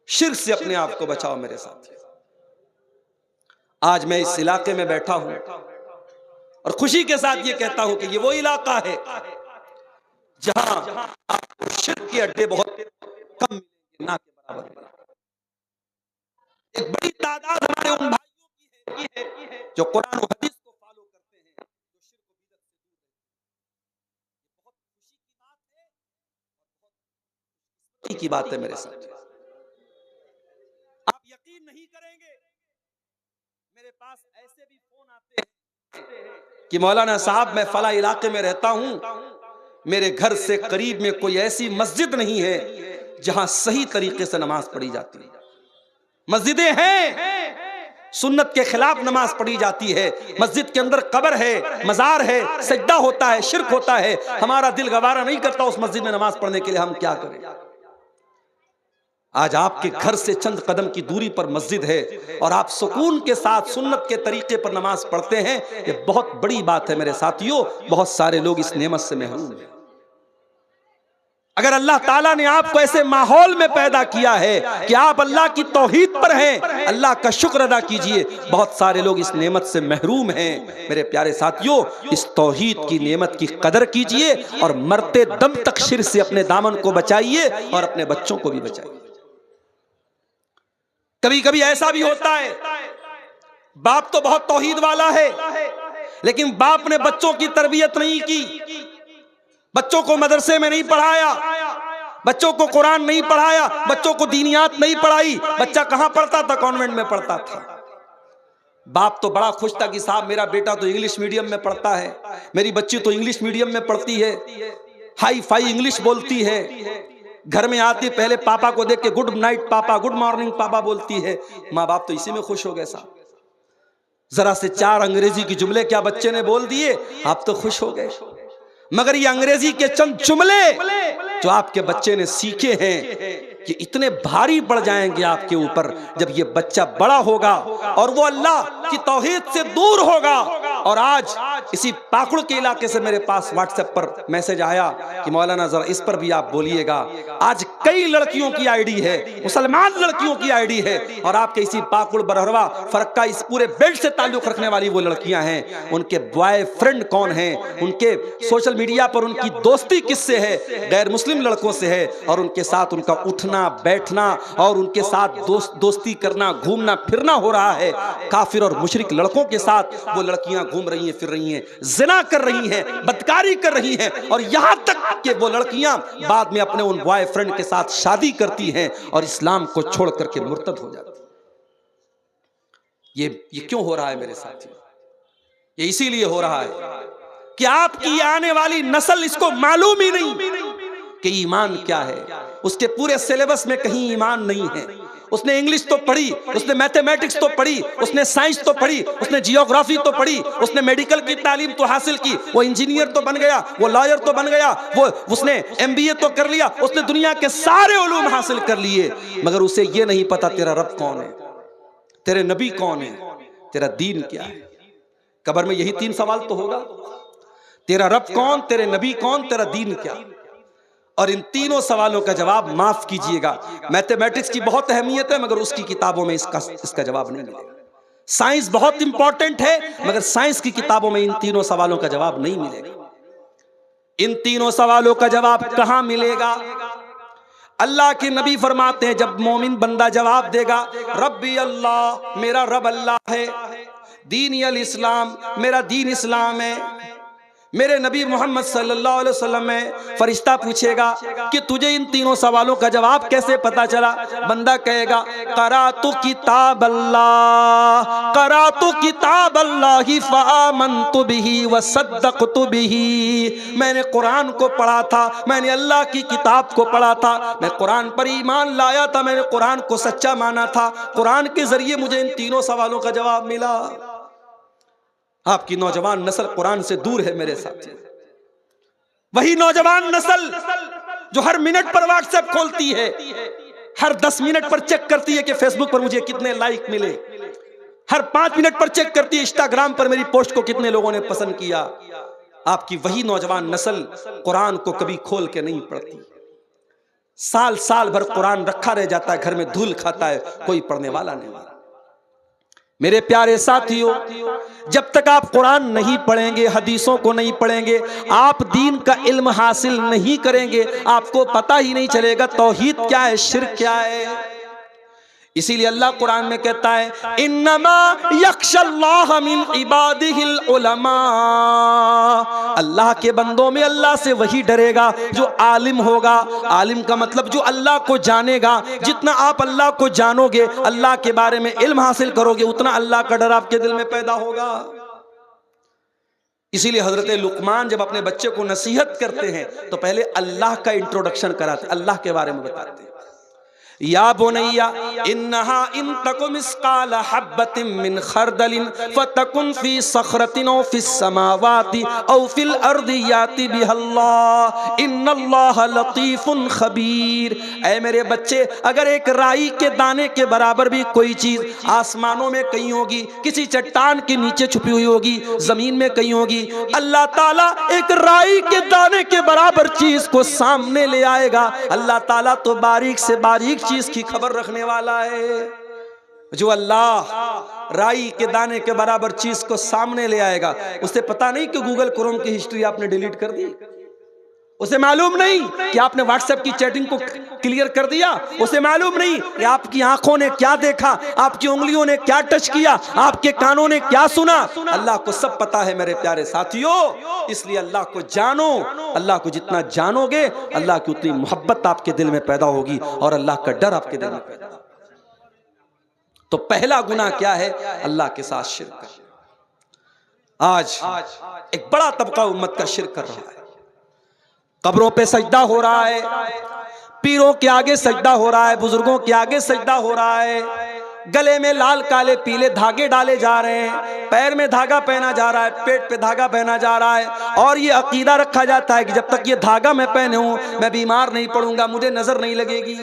शिर्क से अपने आप को बचाओ मेरे साथ। आज मैं इस इलाके में बैठा हूं और खुशी के साथ ये कहता हूं कि ये वो इलाका है जहां आपको शिर्क के अड्डे बहुत कम मिलेंगे, ना के बराबर। एक बड़ी तादाद हमारे उन भाइयों की है जो कुरान और हदीस को फॉलो करते हैं, जो शिर्क और बिदअत से दूर है। बहुत खुशी की बात है और बहुत खुशी की बात है मेरे साथ। आप यकीन नहीं करेंगे, मेरे पास ऐसे भी फोन आते हैं कि मौलाना साहब मैं फला इलाके में रहता हूं, मेरे घर से करीब में कोई ऐसी मस्जिद नहीं है जहां सही तरीके से नमाज पढ़ी जाती है। मस्जिदें हैं, सुन्नत के खिलाफ नमाज पढ़ी जाती है, मस्जिद के अंदर कब्र है, मजार है, सजदा होता है, शिर्क होता है। हमारा दिल गवारा नहीं करता उस मस्जिद में नमाज पढ़ने के लिए, हम क्या करें। आज आपके घर से चंद कदम की दूरी पर मस्जिद है और आप सुकून के साथ सुन्नत के तरीके पर नमाज पढ़ते हैं, ये बहुत बड़ी बात है मेरे साथियों। बहुत सारे लोग इस नेमत से महरूम हैं। अगर अल्लाह ताला ने आपको ऐसे माहौल में पैदा किया है कि आप अल्लाह की तौहीद पर हैं, अल्लाह का शुक्र अदा कीजिए। बहुत सारे लोग इस नेमत से महरूम हैं। मेरे प्यारे साथियों, इस तौहीद की नेमत की कदर कीजिए और मरते दम तक शिर्क से अपने दामन को बचाइए और अपने बच्चों को भी बचाइए। कभी कभी ऐसा भी होता है, बाप तो बहुत तौहीद वाला है, लेकिन बाप ने बच्चों की तरबियत नहीं की, बच्चों को मदरसे में नहीं पढ़ाया, बच्चों को कुरान नहीं पढ़ाया, बच्चों को दीनियात नहीं पढ़ाई। बच्चा कहां पढ़ता था? कॉन्वेंट में पढ़ता था। बाप तो बड़ा खुश था कि साहब मेरा बेटा तो इंग्लिश मीडियम में पढ़ता है, मेरी बच्ची तो इंग्लिश मीडियम में पढ़ती है, हाई फाई इंग्लिश बोलती है। घर में आती पहले पापा को देख के गुड नाइट पापा, गुड मॉर्निंग पापा बोलती है। माँ बाप तो इसी में खुश हो गए साहब। जरा से 4 अंग्रेजी के जुमले क्या बच्चे ने बोल दिए, आप तो खुश हो गए। मगर ये अंग्रेजी के चंद जुमले जो आपके बच्चे ने सीखे हैं कि इतने भारी पड़ जाएंगे आपके ऊपर जब ये बच्चा बड़ा होगा और वो अल्लाह की तौहीद से दूर होगा। और आज इसी पाकुड़ के इलाके से मेरे पास व्हाट्सएप पर मैसेज आया कि मौलाना जरा इस पर भी आप बोलिएगा। आज कई लड़कियों की आईडी है, मुसलमान लड़कियों की आईडी है, और आपके इसी पाकुड़ बरहरवा फरक्का इस पूरे बेल्ट से ताल्लुक रखने वाली वो लड़कियां हैं, उनके बॉयफ्रेंड कौन हैं, उनके सोशल मीडिया पर उनकी दोस्ती किससे है, गैर मुस्लिम लड़कों से है, और उनके साथ उनका उठना बैठना और उनके साथ दोस्ती करना, घूमना फिरना हो रहा है। काफिर और मुशरिक लड़कों के साथ वो लड़कियां घूम रही हैं, फिर रही हैं, जिना कर रही हैं, बदकारी कर रही हैं, और यहां तक कि वो लड़कियां बाद में अपने उन बॉयफ्रेंड के साथ शादी करती हैं और इस्लाम को छोड़ करके मुर्तद हो जाती। ये क्यों हो रहा है मेरे साथियों? ये इसीलिए हो रहा है कि आपकी आने वाली नस्ल इसको मालूम ही नहीं कि ईमान क्या है। उसके पूरे सिलेबस में कहीं ईमान नहीं है। उसने इंग्लिश तो पढ़ी, उसने मैथमेटिक्स तो पढ़ी, उसने साइंस तो पढ़ी, उसने जियोग्राफी तो पढ़ी, उसने मेडिकल की तालीम तो हासिल की, वो इंजीनियर तो बन गया, वो लॉयर तो बन गया, वो उसने MBA तो कर लिया, उसने दुनिया के सारे उलूम हासिल कर लिए, मगर उसे ये नहीं पता तेरा रब कौन है, तेरे नबी कौन है, तेरा दीन क्या है। कब्र में यही 3 सवाल तो होगा, तेरा रब कौन, तेरे नबी कौन, तेरा दीन क्या। और इन तीनों सवालों का जवाब, माफ कीजिएगा, मैथमेटिक्स की बहुत अहमियत है मगर उसकी किताबों में इसका जवाब नहीं मिलेगा। साइंस बहुत इंपॉर्टेंट है मगर साइंस की किताबों में इन तीनों सवालों का जवाब नहीं मिलेगा। इन तीनों सवालों का जवाब कहां मिलेगा? अल्लाह के नबी फरमाते हैं, जब मोमिन बंदा जवाब देगा, रब्बी अल्लाह, मेरा रब अल्लाह है, दीनी अल इस्लाम, मेरा दीन इस्लाम है, मेरे नबी मोहम्मद सल्लल्लाहु अलैहि वसल्लम है, फरिश्ता पूछेगा कि तुझे इन तीनों सवालों का जवाब कैसे पता चला? बंदा कहेगा, करातु किताब अल्लाह, करातु किताब अल्लाह फआमनतु बिही वसद्दक़तु बिही। मैंने कुरान को पढ़ा था, मैंने अल्लाह की किताब को पढ़ा था, मैं कुरान पर ईमान लाया था, मैंने कुरान को सच्चा माना था, कुरान के जरिए मुझे इन तीनों सवालों का जवाब मिला। आपकी नौजवान नस्ल कुरान से दूर है मेरे साथ। वही नौजवान नस्ल जो हर मिनट पर व्हाट्सएप खोलती है, हर 10 मिनट पर चेक करती है कि फेसबुक पर मुझे कितने लाइक मिले, हर 5 मिनट पर चेक करती है इंस्टाग्राम पर मेरी पोस्ट को कितने लोगों ने पसंद किया। आपकी वही नौजवान नस्ल कुरान को कभी खोल के नहीं पढ़ती। साल साल भर कुरान रखा रह जाता है, घर में धूल खाता है, कोई पढ़ने वाला नहीं। मेरे प्यारे साथियों, जब तक आप कुरान नहीं पढ़ेंगे, हदीसों को नहीं पढ़ेंगे, आप दीन का इल्म हासिल नहीं करेंगे, आपको पता ही नहीं चलेगा तौहीद क्या है, शिर्क क्या है। इसीलिए अल्लाह कुरान में कहता है, इन्नमा यख्शल्लाह मिन इबादिहिल उलमा, अल्लाह के बंदों में अल्लाह से वही डरेगा जो आलिम होगा। आलिम का मतलब जो अल्लाह को जानेगा। जितना आप अल्लाह को जानोगे, अल्लाह के बारे में इल्म हासिल करोगे, उतना अल्लाह का डर आपके दिल में पैदा होगा। इसीलिए हजरत लुकमान जब अपने बच्चे को नसीहत करते हैं तो पहले अल्लाह का इंट्रोडक्शन कराते, अल्लाह के बारे में बताते हैं। या बुनैया इन्नहा इन तकुम मिस्काल हब्बतिन मिन खरदलिन फतकुन फी सखरतिन औ फिस समावाति औ फिल अर्दि याति बिहल्लाह इन्नल्लाह लतीफुन खबीर। ऐ मेरे बच्चे, अगर एक राई के दाने के बराबर भी कोई चीज आसमानों में कहीं होगी, किसी चट्टान के नीचे छुपी हुई होगी, जमीन में कहीं होगी, अल्लाह ताला एक राई के दाने के बराबर चीज को सामने ले आएगा। अल्लाह ताला तो बारीक से बारीक चीज की खबर रखने वाला है। जो अल्लाह राई के दाने के बराबर चीज को सामने ले आएगा, उसे पता नहीं कि गूगल क्रोम की हिस्ट्री आपने डिलीट कर दी, उसे मालूम नहीं कि आपने व्हाट्सएप की चैटिंग को क्लियर कर दिया, उसे मालूम नहीं कि आपकी आंखों ने क्या देखा, आपकी उंगलियों ने क्या टच किया, आपके कानों ने क्या सुना। अल्लाह को सब पता है मेरे प्यारे साथियों। इसलिए अल्लाह को जानो। अल्लाह को जितना जानोगे, अल्लाह की उतनी मोहब्बत आपके दिल में पैदा होगी और अल्लाह का डर आपके दिल में पैदा होगा। तो पहला गुनाह क्या है? अल्लाह के साथ शिर्क करना। आज एक बड़ा तबका उम्मत का शिर्क कर रहा है। कब्रों पे सजदा हो रहा है, पीरों के आगे सजदा हो रहा है, बुजुर्गों के आगे सजदा हो रहा है, गले में लाल काले पीले धागे डाले जा रहे हैं, पैर में धागा पहना जा रहा है, पेट पे धागा पहना जा रहा है, और ये अकीदा रखा जाता है कि जब तक ये धागा मैं पहने हूं मैं बीमार नहीं पड़ूंगा, मुझे नजर नहीं लगेगी।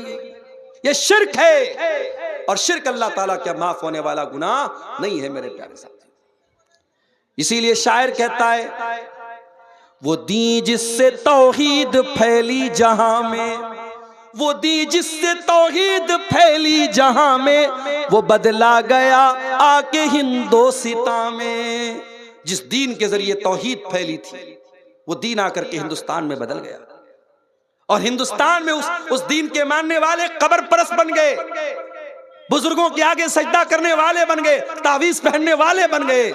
ये शिर्क है, और शिर्क अल्लाह ताला क्या माफ होने वाला गुनाह नहीं है मेरे प्यारे साथी। इसीलिए शायर कहता है, वो दी जिससे तौहीद फैली जहां में, वो दी जिससे तौहीद फैली जहां में, वो बदला गया आके हिंदोसिता में। जिस दीन के जरिए तौहीद फैली थी, वो दीन आकर के हिंदुस्तान में बदल गया, और हिंदुस्तान में उस दीन के मानने वाले कब्र परस्त बन गए, बुजुर्गों के आगे सजदा करने वाले बन गए, तावीज पहनने वाले बन गए,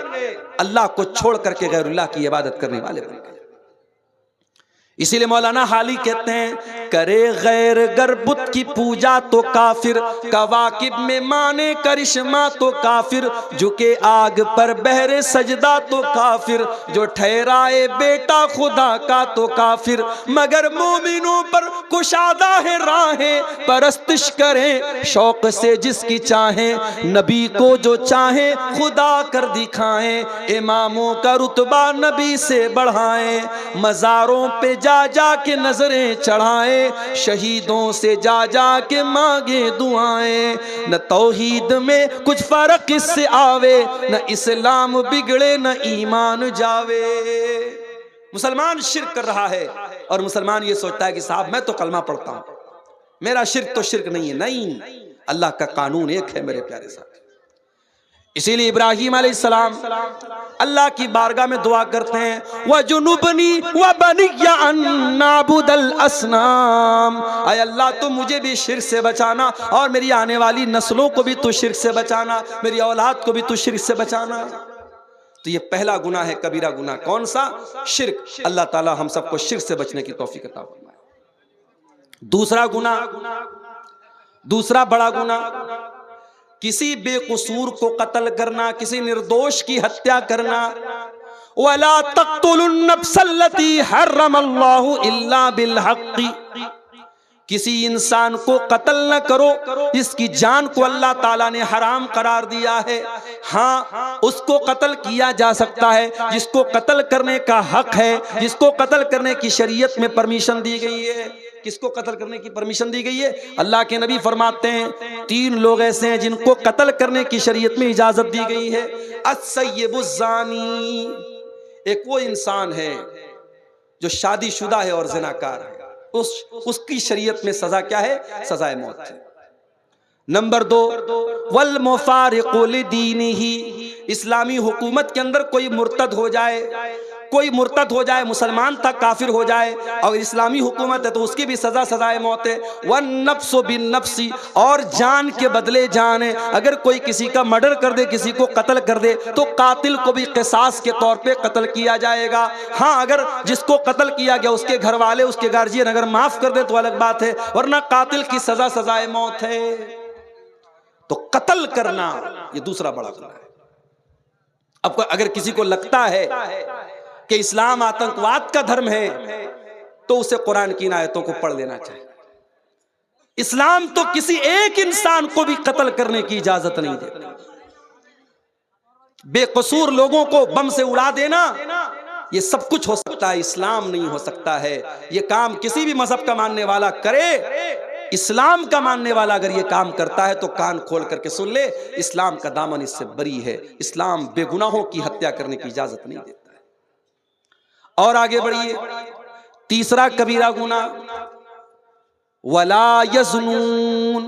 अल्लाह को छोड़ करके गैरुल्लाह की इबादत करने वाले बन गए। इसीलिए मौलाना हाली कहते हैं, करे गैर गरबुत की पूजा तो काफिर, कवाकिब में माने करिश्मा तो काफिर, झुके आग पर बहरे सजदा तो काफिर, जो ठहराए बेटा खुदा का तो काफिर, मगर मोमिनों पर कुशादा है राहें, परस्तिश करें शौक से जिसकी चाहें, नबी को जो चाहे खुदा कर दिखाएं, इमामों का रुतबा नबी से बढ़ाएं, मज़ारों पे जा जा के नजरें चढ़ाएं, शहीदों से जा जा के मांगे दुआएं, न तौहीद में कुछ फर्क इससे आवे, न इस्लाम बिगड़े न ईमान जावे। मुसलमान शिर्क कर रहा है, और मुसलमान ये सोचता है कि साहब मैं तो कलमा पढ़ता हूं, मेरा शिर्क तो शिर्क नहीं है। नहीं, अल्लाह का कानून एक है मेरे प्यारे साथ। इसीलिए इब्राहीम अलैहिस्सलाम अल्लाह की बारगाह में दुआ करते हैं, व जुनुबनी व बनिया अन नाबुदल असनाम, आय अल्लाह तो मुझे भी शिर्क से बचाना, और मेरी आने वाली नस्लों को भी तो शिर्क से बचाना, मेरी औलाद को भी तो शिर्क से बचाना। तो ये पहला गुनाह है, कबीरा गुनाह। कौन सा? शिर्क। अल्लाह ताला हम सबको शिर्क से बचने की तौफीक अता फरमाए। दूसरा गुनाह, दूसरा बड़ा गुनाह, किसी बेकसूर को कत्ल करना, किसी निर्दोष की हत्या करना। वला तक़्तुलुन नफ्सल्लती हर्रमल्लाहु इल्ला बिल हक़्क़ि, किसी इंसान को कत्ल न करो जिसकी जान को अल्लाह ताला ने हराम करार दिया है। हाँ, उसको कत्ल किया जा सकता है जिसको कत्ल करने का हक है, जिसको कत्ल करने की शरीयत में परमिशन दी गई है। किसको कत्ल करने की परमिशन दी गई है? अल्लाह के नबी फरमाते हैं, 3 लोग ऐसे हैं जिनको कत्ल करने की शरीयत में इजाजत दी गई है। अस्सय्यिबुज़्ज़ानी, एक वो इंसान है जो शादीशुदा है और ज़िनाकार है, उसकी शरीयत में सजा क्या है? सजाए मौत है। नंबर 2, वल मुफारिक़ु लिदीनिही, इस्लामी हुकूमत के अंदर कोई मुर्तद हो जाए, कोई मुर्तद हो जाए, मुसलमान था काफिर हो जाए, और इस्लामी हुकूमत है तो उसकी भी सजा सजाए मौत है। वन नफ्सु बिन नफ्सी, और जान के बदले जान है। अगर कोई किसी का मर्डर कर दे, किसी को कत्ल कर दे, तो कातिल को भी क़िसास के तौर पे कत्ल किया जाएगा। हाँ, अगर जिसको कत्ल किया गया उसके घर वाले, उसके गार्जियन अगर माफ कर दे तो अलग बात है, वरना कातिल की सजा सजाए मौत है। तो कत्ल करना ये दूसरा बड़ा गुनाह है। अब अगर किसी को लगता है कि इस्लाम आतंकवाद का धर्म है, तो उसे कुरान की इन आयतों को पढ़ लेना चाहिए। इस्लाम तो किसी एक इंसान को भी कत्ल करने की इजाजत नहीं देता। बेकसूर लोगों को बम से उड़ा देना, ये सब कुछ हो सकता है, इस्लाम नहीं हो सकता है। ये काम किसी भी मजहब का मानने वाला करे, इस्लाम का मानने वाला अगर ये काम करता है तो कान खोल करके सुन ले, इस्लाम का दामन इससे बरी है। इस्लाम बेगुनाहों की हत्या करने की इजाजत नहीं देता है। और आगे बढ़िए, तीसरा कबीरा गुनाह, वला यज़्नून,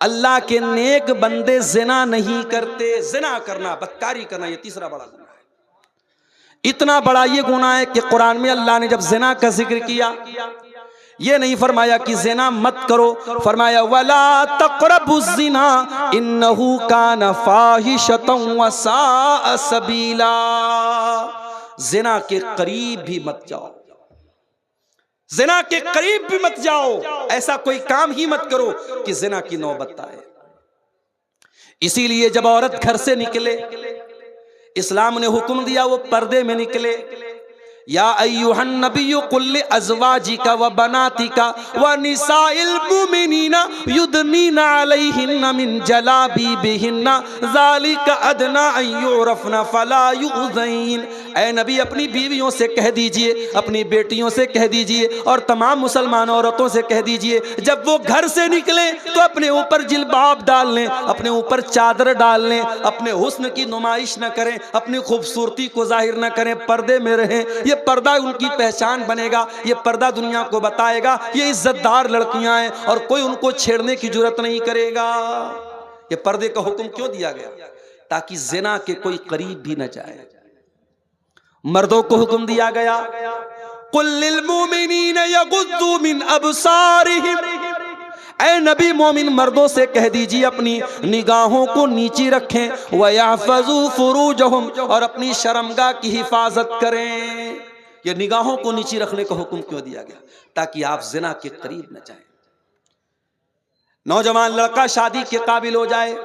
अल्लाह के नेक बंदे जिना नहीं करते। जिना करना, बदकारी करना, ये तीसरा बड़ा गुनाह है। इतना बड़ा ये गुनाह है कि कुरान में अल्लाह ने जब जिना का जिक्र किया, ये नहीं फरमाया कि जिना मत करो, फरमाया वला तक़रबुज़्ज़िना इन्नहु कान फ़ाहिशतन व साअ सबीला। जिना के करीब भी मत जाओ, जिना के करीब भी मत जाओ, ऐसा कोई काम ही मत करो कि जिना की नौबत आए। इसीलिए जब औरत घर से निकले, इस्लाम ने हुक्म दिया वो पर्दे में निकले। या अय्युहन नबिय्यु कुल अज़वाजिका व बनातिका व निसाइल मुमिनीना युदनीना अलैहिन्ना मिन जलाबीबिहिन्ना ज़ालिका अदना अन युरफ़ना फला युज़ैन। ऐ नबी, अपनी बीवियों से कह दीजिए, अपनी बेटियों से कह दीजिए और तमाम मुसलमान औरतों से कह दीजिए, जब वो घर से निकलें तो अपने ऊपर जिल्बाब डाल लें, अपने ऊपर चादर डाल लें, अपने हुस्न की नुमाइश न करें, अपनी खूबसूरती को जाहिर न करें, पर्दे में रहें। ये पर्दा उनकी पहचान बनेगा, ये पर्दा दुनिया को बताएगा ये इज्जतदार लड़कियां हैं और कोई उनको छेड़ने की जरूरत नहीं करेगा। ये पर्दे का हुक्म क्यों दिया गया? ताकि ज़िना के कोई करीब भी न जाए। मर्दों को हुक्म दिया गया, कुल लिल मुमिनीन यगुद्दू मिन अबसारिहिम। ऐ नबी, मोमिन मर्दों से कह दीजिए अपनी निगाहों को नीची रखें, व यहफ़ज़ू फ़ुरूजहुम, और अपनी शर्मगाह की हिफाजत करें। ये निगाहों को नीची रखने का हुक्म क्यों दिया गया? ताकि आप ज़िना के करीब न जाएं। नौजवान लड़का शादी के काबिल हो जाए,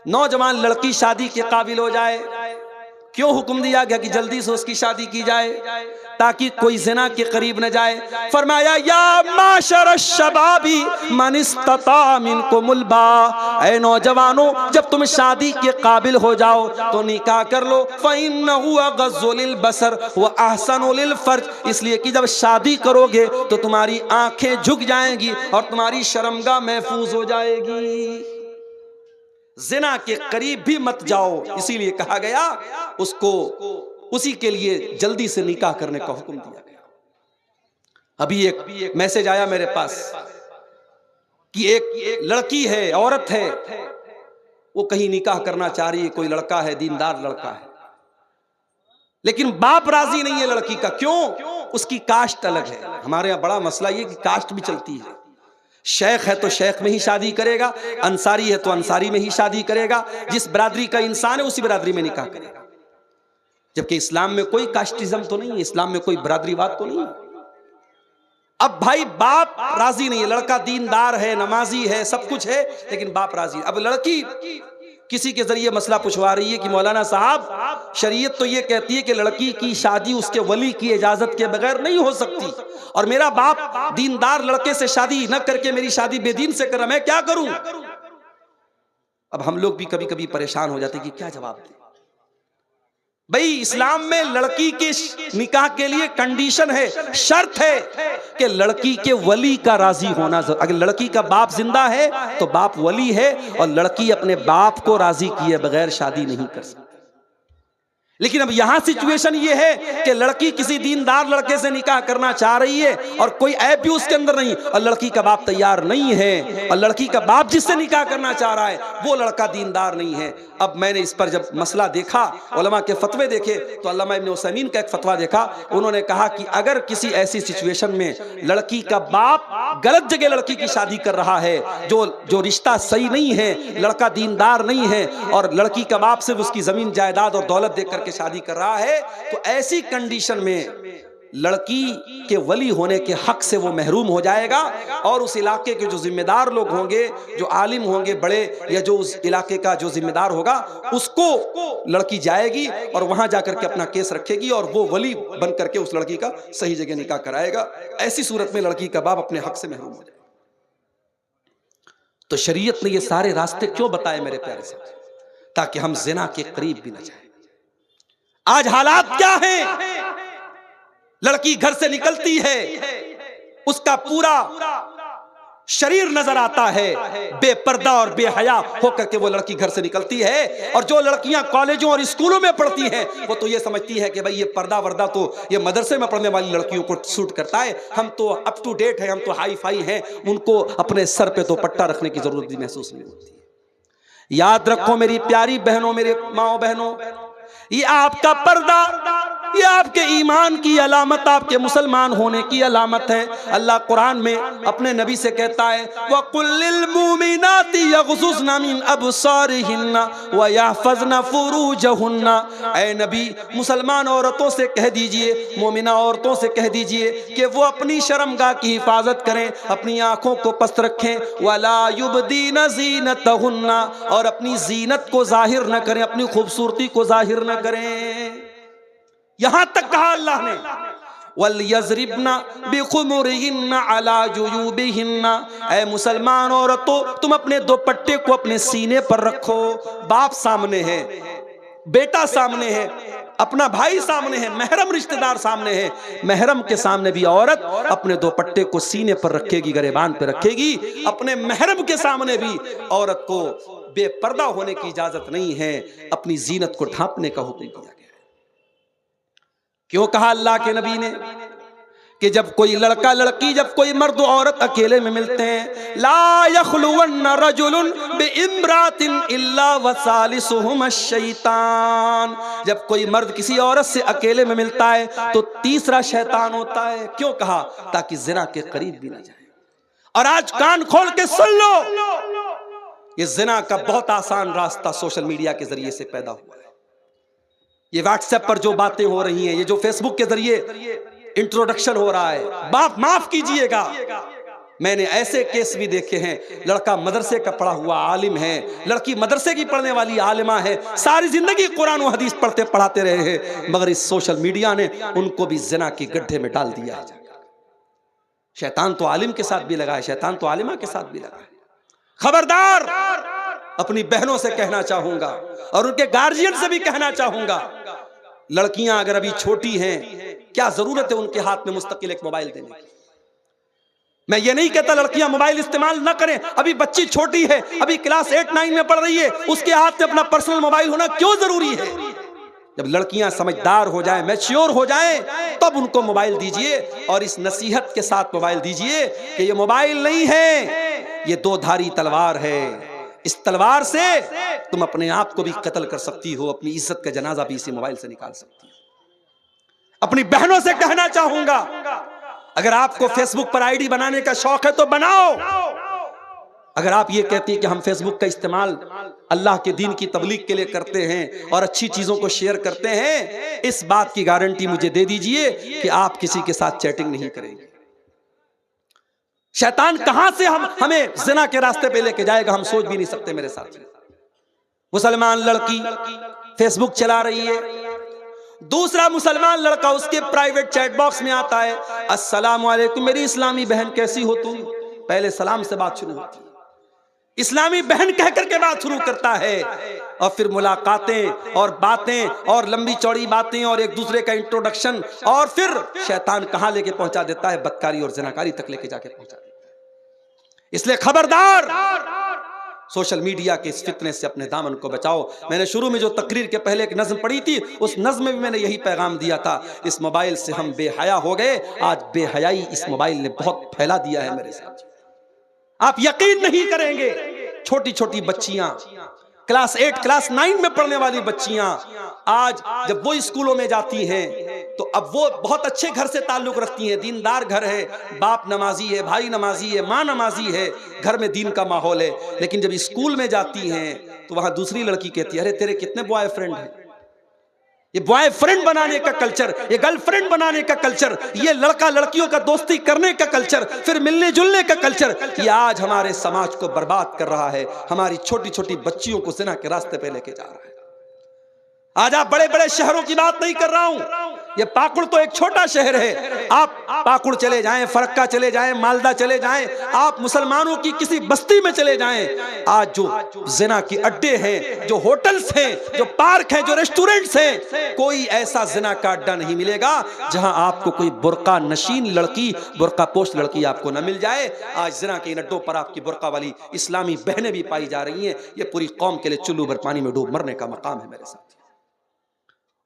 नौजवान लड़की शादी के काबिल हो जाए, क्यों हुक्म दिया गया कि जल्दी से उसकी शादी की जाए ताकि कोई ज़िना के करीब न जाए? फरमाया या माशर शबाबी मन इस्तता मिनकुमुल बा। ऐ नौजवानों, जब तुम शादी के काबिल हो जाओ तो निकाह कर लो। फ़इन्नहु अग़ज़्ज़ु लिल बसर व अहसनु लिल फ़र्ज। इसलिए कि जब शादी करोगे तो तुम्हारी आंखें झुक जाएंगी और तुम्हारी शर्मगाह महफूज हो जाएगी। ज़िना के करीब भी मत जाओ, इसीलिए कहा गया उसको, उसी के लिए जल्दी से निकाह करने का हुक्म दिया गया। अभी एक मैसेज आया मेरे पास कि एक लड़की है, औरत है, वो कहीं निकाह करना चाह रही है, कोई लड़का है, दीनदार लड़का है, लेकिन बाप राजी नहीं है लड़की का। क्यों? उसकी कास्ट अलग है। हमारे यहाँ बड़ा मसला ये कि कास्ट भी चलती है। शेख है तो शेख में ही शादी करेगा, अंसारी है तो अंसारी में ही शादी करेगा, जिस बिरादरी का इंसान है उसी बिरादरी में निकाह करेगा। जबकि इस्लाम में कोई कास्टिज्म तो नहीं है, इस्लाम में कोई बिरादरीवाद तो नहीं है। अब भाई बाप राजी नहीं है, लड़का दीनदार है, नमाजी है, सब कुछ है, लेकिन बाप राजी। अब लड़की किसी के जरिए मसला पूछवा रही है कि मौलाना साहब, शरीयत तो ये कहती है कि लड़की की शादी उसके वली की इजाजत के बगैर नहीं हो सकती, और मेरा बाप दीनदार लड़के से शादी न करके मेरी शादी बेदीन से कर रहा, मैं क्या करूं? अब हम लोग भी कभी कभी परेशान हो जाते कि क्या जवाब दें। भाई इस्लाम में लड़की के निकाह के लिए कंडीशन है, शर्त है कि लड़की के वली का राजी होना। अगर लड़की का बाप जिंदा है तो बाप वली है, और लड़की अपने बाप को राजी किए बगैर शादी नहीं कर सकती। लेकिन अब यहां सिचुएशन ये है कि लड़की किसी दीनदार लड़के से निकाह करना चाह रही है और कोई ऐप भी उसके अंदर नहीं, और लड़की का बाप तैयार नहीं है, और लड़की का बाप जिससे निकाह करना चाह रहा है वो लड़का दीनदार नहीं है। अब मैंने इस पर जब मसला देखा, उलमा के फतवे देखे, तो अल्लामा इब्न उसैमीन का एक फतवा देखा। उन्होंने कहा कि अगर किसी ऐसी सिचुएशन में लड़की का बाप गलत जगह लड़की की शादी कर रहा है, जो रिश्ता सही नहीं है, लड़का दीनदार नहीं है, और लड़की का बाप सिर्फ उसकी जमीन जायदाद और दौलत देकर के शादी कर रहा है, तो ऐसी कंडीशन में लड़की के वली होने के हक से वो महरूम हो जाएगा, और उस इलाके के जो जिम्मेदार लोग होंगे, जो आलिम होंगे बड़े, या जो उस इलाके का जो जिम्मेदार होगा, उसको लड़की जाएगी और वहां जाकर के अपना केस रखेगी, और वो वली बन करके उस लड़की का सही जगह निकाह कराएगा। ऐसी सूरत में लड़की का बाप अपने हक से महरूम हो जाएगा। तो शरीयत ने ये सारे रास्ते क्यों बताए मेरे प्यारे साहब? ताकि हम जिना के करीब भी न जाए। आज हालात क्या हैं? लड़की घर से निकलती है, उसका पूरा शरीर नजर आता है, बेपर्दा और बेहया होकर के वो लड़की घर से निकलती है। और जो लड़कियां कॉलेजों और स्कूलों में पढ़ती हैं वो तो ये समझती है कि भाई ये पर्दा वर्दा तो ये मदरसे में पढ़ने वाली लड़कियों को सूट करता है, हम तो अप टू डेट है, हम तो हाई फाई हैं, उनको अपने सर पे तो पट्टा रखने की जरूरत भी महसूस नहीं होती है। याद रखो मेरी प्यारी बहनों, मेरे माओ बहनों, ये आपका पर्दा, ये आपके ईमान की अलामत, आपके मुसलमान होने की अलामत है। अल्लाह कुरान में अपने नबी से कहता है, वकुल्लिल मुमिनाति यग़ज़ुज़्न मिन अबसारिहिन्ना व यहफ़ज़्न फ़ुरूजहुन्ना। ऐ नबी, मुसलमान औरतों से कह दीजिए, मोमिना औरतों से कह दीजिए कि वो अपनी शर्मगाह की हिफाजत करें, अपनी आंखों को पस्त रखें। वला युबदीन ज़ीनतहुन्ना, और अपनी जीनत को जाहिर न करें, अपनी खूबसूरती को जाहिर न करें। यहां तक कहा अल्लाह ने, वलयज़रिबना बिखुमुरिहिन्ना अला जुयूबिहिन्ना। ऐ मुसलमान औरतों, तुम अपने दुपट्टे को अपने सीने पर रखो। बाप सामने है, बेटा सामने है, अपना भाई सामने है, महरम रिश्तेदार सामने है, महरम के सामने भी औरत अपने दुपट्टे को सीने पर रखेगी, गरेबान पर रखेगी। अपने महरम के सामने भी औरत को बेपर्दा होने की इजाजत नहीं है, अपनी जीनत को ढांपने का हुक्म दिया गया। क्यों कहा अल्लाह के नबी ने कि जब कोई लड़का लड़की, जब कोई मर्द औरत अकेले में मिलते हैं, ला यखलुवन्न रजुलुन बिइम्रातिन इल्ला वसालिसुहुम शैतान। जब कोई मर्द किसी औरत से अकेले में मिलता है तो तीसरा शैतान होता है। क्यों कहा? ताकि जिना के करीब भी ना जाए। और आज कान खोल के सुन लो, ये जिना का बहुत आसान रास्ता सोशल मीडिया के जरिए से पैदा हुआ है। ये व्हाट्सएप पर जो बातें हो रही हैं, ये जो फेसबुक के जरिए इंट्रोडक्शन हो रहा है, माफ कीजिएगा, मैंने ऐसे केस भी देखे हैं, लड़का मदरसे का पढ़ा हुआ आलिम है, लड़की मदरसे की पढ़ने वाली आलिमा है, सारी जिंदगी कुरान और हदीस पढ़ते पढ़ाते रहे हैं, मगर इस सोशल मीडिया ने उनको भी जिना के गड्ढे में डाल दिया है। शैतान तो आलिम के साथ भी लगा है, शैतान तो आलिमा के साथ भी लगा है। खबरदार, अपनी बहनों से कहना चाहूंगा और उनके गार्जियन से भी कहना चाहूंगा, लड़कियां अगर अभी छोटी हैं, क्या जरूरत है उनके हाथ में मुस्तकिल एक मोबाइल देने की? मैं ये नहीं कहता लड़कियां मोबाइल इस्तेमाल ना करें, अभी बच्ची छोटी है, अभी क्लास 8-9 में पढ़ रही है, उसके हाथ में अपना पर्सनल मोबाइल होना क्यों जरूरी है? जब लड़कियां समझदार हो जाएं, मैच्योर हो जाएं, तब उनको मोबाइल दीजिए और इस नसीहत के साथ मोबाइल दीजिए कि ये मोबाइल नहीं है, ये दो धारी तलवार है। इस तलवार से तुम अपने आप को भी कत्ल कर सकती हो, अपनी इज्जत का जनाजा भी इसी मोबाइल से निकाल सकती हो। अपनी बहनों से कहना चाहूंगा, अगर आपको फेसबुक पर आईडी बनाने का शौक है तो बनाओ। अगर आप ये कहती है कि हम फेसबुक का इस्तेमाल अल्लाह के दीन की तबलीग के लिए करते हैं और अच्छी चीजों को शेयर करते हैं, इस बात की गारंटी मुझे दे दीजिए कि आप किसी के साथ चैटिंग नहीं करेंगे। शैतान कहां से हमें जिना के रास्ते पे लेके जाएगा, हम सोच भी नहीं सकते। मेरे साथ मुसलमान लड़की फेसबुक चला रही है, दूसरा मुसलमान लड़का उसके प्राइवेट चैट बॉक्स में आता है, अस्सलाम वालेकुम मेरी इस्लामी बहन कैसी हो तुम। पहले सलाम से बात शुरू होती है, इस्लामी बहन कह करके बात शुरू करता है और फिर मुलाकातें और बातें और लंबी चौड़ी बातें और एक दूसरे का इंट्रोडक्शन, और फिर शैतान कहां लेके पहुंचा देता है, बदकारी और ज़िनाकारी तक लेके जाके पहुंचा देता है। इसलिए खबरदार, सोशल मीडिया के इस फितने से अपने दामन को बचाओ। मैंने शुरू में जो तकरीर के पहले एक नज्म पढ़ी थी, उस नज्म में भी मैंने यही पैगाम दिया था। इस मोबाइल से हम बेहया हो गए, आज बेहयाई इस मोबाइल ने बहुत फैला दिया है मेरे साथ। आप यकीन नहीं करेंगे, छोटी छोटी बच्चियां, क्लास 8 क्लास 9 में पढ़ने वाली बच्चियां, आज जब वो स्कूलों में जाती हैं तो अब वो बहुत अच्छे घर से ताल्लुक रखती हैं, दीनदार घर है, बाप नमाजी है, भाई नमाजी है, माँ नमाजी है, घर में दीन का माहौल है। लेकिन जब स्कूल में जाती हैं तो वहां दूसरी लड़की कहती है, अरे तेरे कितने बॉयफ्रेंड हैं। ये बॉयफ्रेंड बनाने का कल्चर, ये गर्लफ्रेंड बनाने का कल्चर, ये लड़का लड़कियों का दोस्ती करने का कल्चर, फिर मिलने जुलने का कल्चर, ये आज हमारे समाज को बर्बाद कर रहा है, हमारी छोटी छोटी बच्चियों को जिना के रास्ते पे लेके जा रहा है। आज आप बड़े बड़े शहरों की बात नहीं कर रहा हूं, ये पाकुड़ तो एक छोटा शहर है। आप पाकुड़ चले जाएं, फरक्का चले जाएं, मालदा चले जाएं, आप मुसलमानों की किसी बस्ती में चले जाएं, आज जो जिना की अड्डे हैं, जो होटल्स हैं, जो पार्क हैं, जो रेस्टोरेंट्स हैं, कोई ऐसा जिना का अड्डा नहीं मिलेगा जहां आपको कोई बुर्का नशीन लड़की, बुर्का पोस्ट लड़की आपको न मिल जाए। आज जिना के इन अड्डों पर आपकी बुर्का वाली इस्लामी बहनें भी पाई जा रही हैं। ये पूरी कौम के लिए चुल्लू भर पानी में डूब मरने का मकाम है मेरे साथ।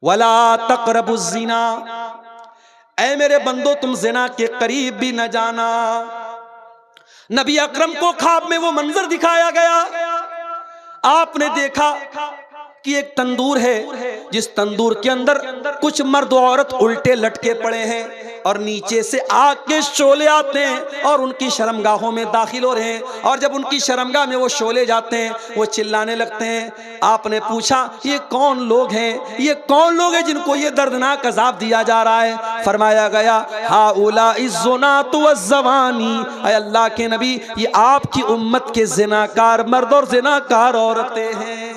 वला तक़रबुज़्ज़िना, ऐ मेरे बंदो तुम जिना के करीब भी न जाना। नबी अकरम को ख्वाब में वो मंजर दिखाया गया। आपने देखा कि एक तंदूर है, जिस तंदूर के अंदर कुछ मर्द और औरत उल्टे लटके पड़े हैं और नीचे से आग के शोले आते हैं और उनकी शर्मगाहों में दाखिल हो रहे हैं। और जब उनकी शर्मगाह में वो शोले जाते हैं, वो चिल्लाने लगते हैं। आपने पूछा ये कौन लोग हैं, ये कौन लोग हैं जिनको ये दर्दनाक अजाब दिया जा रहा है? फरमाया गया हाउला इज़्ज़ुनात वज़्ज़वानी, ऐ अल्लाह के नबी ये आपकी उम्मत के जिनाकार मर्द और जिनाकार औरतें हैं।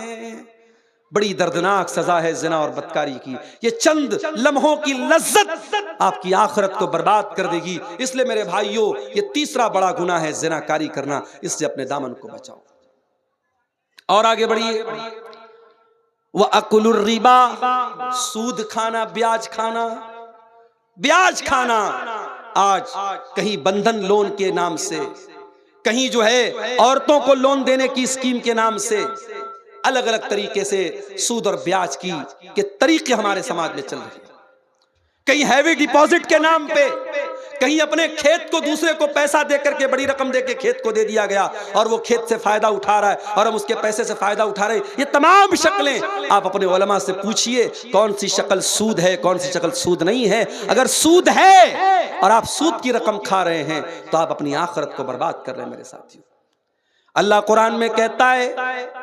बड़ी दर्दनाक सजा है जिना और बदकारी की। ये चंद लम्हों की लज्जत आपकी आखिरत को बर्बाद कर देगी। इसलिए मेरे भाइयों, ये तीसरा बड़ा गुनाह है जिनाकारी करना। इससे अपने दामन को बचाओ। और आगे बढ़िए, वह अकुलुर रिबा, सूद खाना, ब्याज खाना। ब्याज खाना आज कहीं बंधन लोन के नाम से, कहीं जो है औरतों को लोन देने की स्कीम के नाम से, अलग अलग तरीके से सूद और ब्याज के तरीके हमारे समाज में चल रहे हैं। कहीं हैवी डिपॉजिट के नाम पे, कहीं अपने खेत को दूसरे को पैसा दे करके, बड़ी रकम दे के खेत को दे दिया गया और वो खेत से फायदा उठा रहा है और हम उसके पैसे से फायदा उठा रहे हैं। ये तमाम शक्लें आप अपने उलमा से पूछिए कौन सी शक्ल सूद है, कौन सी शक्ल सूद नहीं है। अगर सूद है और आप सूद की रकम खा रहे हैं तो आप अपनी आखिरत को बर्बाद कर रहे हैं मेरे साथियों। अल्लाह कुरान में कहता है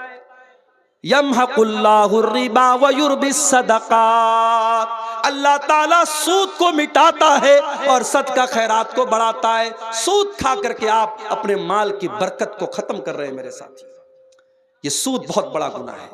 यमहकुल्लाहु रिबा व युर्बिस सदक़ात, अल्लाह ताला सूद को मिटाता है और सदका खैरात को बढ़ाता है। सूद खा करके आप अपने माल की बरकत को खत्म कर रहे हैं मेरे साथी। ये सूद बहुत बड़ा गुनाह है,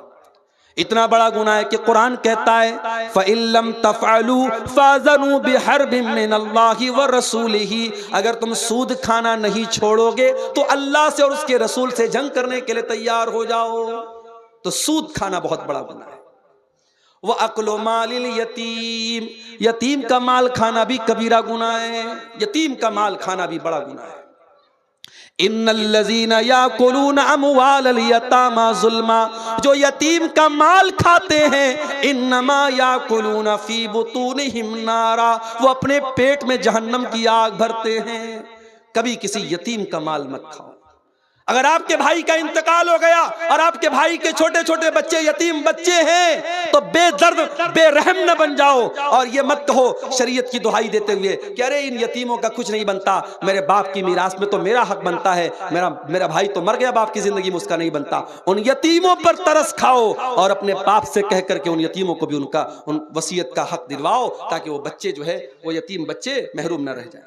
इतना बड़ा गुनाह है कि कुरान कहता है फ़इल्लम तफ़अलू फ़ाज़नू बिहर्बिम मिनल्लाहि व रसूलिही, अगर तुम सूद खाना नहीं छोड़ोगे तो अल्लाह से और उसके रसूल से जंग करने के लिए तैयार हो जाओ। तो सूद खाना बहुत बड़ा गुनाह है। वह अक्लो मालिल यतीम, यतीम का माल खाना भी कबीरा गुनाह है। यतीम का माल खाना भी बड़ा गुनाह है। इन्नल्लज़ीना याकुलून अमवालल यतामा ज़ुल्मा, जो यतीम का माल खाते हैं इन्नमा याकुलून फी बुतूनिहिम नारा, वो अपने पेट में जहन्नम की आग भरते हैं। कभी किसी यतीम का माल मत खाओ। अगर आपके भाई का इंतकाल हो गया और आपके भाई के छोटे छोटे बच्चे यतीम बच्चे हैं तो बेदर्द बेरहम न बन जाओ और ये मत कहो शरीयत की दुहाई देते हुए कि अरे इन यतीमों का कुछ नहीं बनता, मेरे बाप की मीरास में तो मेरा हक बनता है, मेरा भाई तो मर गया, बाप की जिंदगी में उसका नहीं बनता। उन यतीमों पर तरस खाओ और अपने बाप से कह करके उन यतीमों को भी उन वसीयत का हक दिलवाओ ताकि वो बच्चे जो है वो यतीम बच्चे महरूम न रह जाए।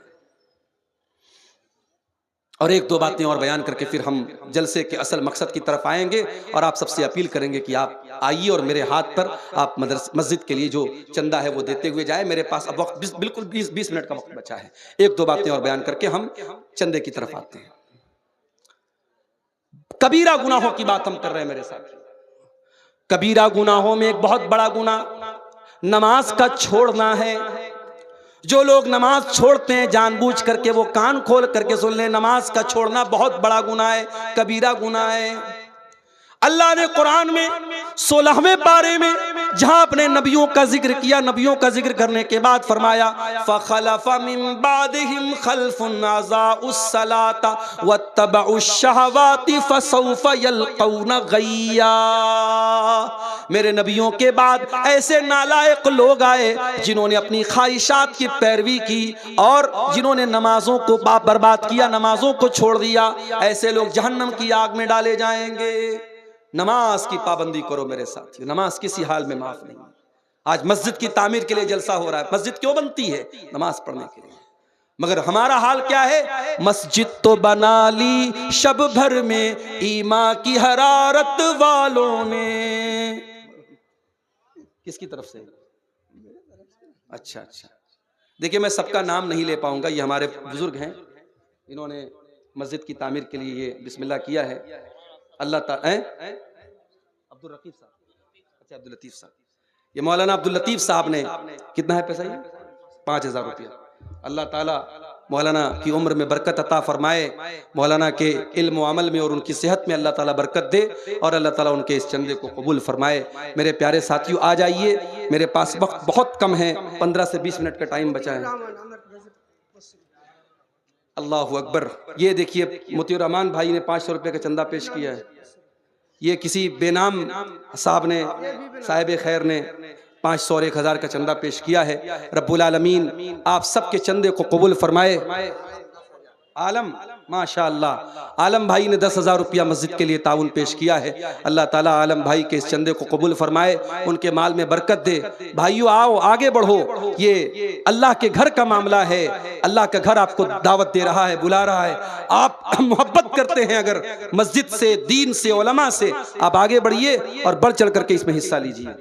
और एक दो बातें और बयान करके फिर हम जलसे के असल मकसद की तरफ आएंगे और आप सबसे अपील करेंगे कि आप आइए और मेरे हाथ पर आप मस्जिद के लिए जो चंदा है वो देते हुए जाए। मेरे पास अब वक्त बिल्कुल 20 मिनट का वक्त बचा है। एक दो बातें और बयान करके हम चंदे की तरफ आते हैं। कबीरा गुनाहों की बात हम कर रहे हैं मेरे साथ। कबीरा गुनाहों में एक बहुत बड़ा गुनाह नमाज का छोड़ना है। जो लोग नमाज छोड़ते हैं जानबूझ करके, वो कान खोल करके सुन लें, नमाज का छोड़ना बहुत बड़ा गुनाह है, कबीरा गुनाह है। अल्लाह ने कुरान में 16वें पारे में जहां अपने नबियों का जिक्र किया, नबियों का जिक्र करने के बाद फरमाया फ़ख़लफ़ मिन बादिहिम ख़ल्फ़ुन अज़ाउस सलाता वत्तबउश शहवाति फ़सौफ़ यल्क़ौन ग़य्या। मेरे नबियों के बाद ऐसे नालायक लोग आए जिन्होंने अपनी ख्वाहिशात की पैरवी की और जिन्होंने नमाजों को बर्बाद किया, नमाजों को छोड़ दिया। ऐसे लोग जहन्नम की आग में डाले जाएंगे। नमाज की पाबंदी करो मेरे साथियों, नमाज किसी हाल में माफ नहीं। आज मस्जिद की तामीर के लिए जलसा हो रहा है। मस्जिद क्यों बनती है? नमाज पढ़ने के लिए। मगर हमारा हाल क्या है? मस्जिद तो बना ली शब भर में ईमा की हरारत वालों ने। किसकी तरफ से? अच्छा अच्छा। देखिए मैं सबका नाम नहीं ले पाऊंगा, ये हमारे बुजुर्ग हैं, इन्होंने मस्जिद की तामीर के लिए ये बिस्मिल्लाह किया है। अल्लाह ताला अब्दुल रकीब साहब, अच्छा अब्दुल लतीफ साहब, ये मौलाना अब्दुल लतीफ साहब ने, कितना है पैसा ये? 5,000 रुपया। अल्लाह ताला मौलाना की उम्र में बरकत अता फरमाए, मौलाना के इल्म व अमल में और उनकी सेहत में अल्लाह ताला बरकत दे और अल्लाह ताला उनके इस चंदे को कबूल फरमाए। मेरे प्यारे साथियों आ जाइए, मेरे पास वक्त बहुत कम है, 15 से 20 मिनट का टाइम बचा है। अल्लाहु अकबर। ये देखिए मोतियुर रहमान भाई ने 500 रुपये का चंदा पेश किया है। ये किसी बेनाम साहब ने, साहिब खैर ने 500 और 1,000 का चंदा पेश किया है। रब्बुल आलमीन आप सबके चंदे को कबूल फरमाए। आलम माशाअल्लाह, आलम भाई ने 10,000 रुपया मस्जिद के लिए ताउन पेश किया है। अल्लाह ताला आलम भाई के इस चंदे को कबूल फरमाए, उनके माल में बरकत दे। भाइयों आओ आगे बढ़ो, ये अल्लाह के घर का मामला है, अल्लाह का घर आपको दावत दे रहा है, बुला रहा है। आप मोहब्बत करते हैं अगर मस्जिद से, दीन से, उलमा से, आप आगे बढ़िए और बढ़ चढ़ करके इसमें हिस्सा लीजिए।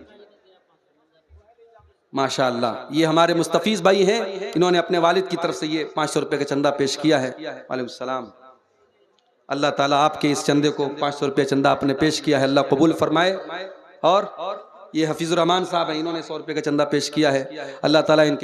माशाअल्लाह ये हमारे मुस्तफीज भाई हैं, इन्होंने अपने वालिद की तरफ से ये 500 रुपये का चंदा पेश किया है। वालेकुम सलाम। अल्लाह ताला आपके इस चंदे को 500 रुपये चंदा आपने पेश किया है, अल्लाह कबूल फरमाए। और ये हफीजुर रहमान साहब हैं, इन्होंने 100 रुपये का चंदा पेश किया है। अल्लाह ताला इनके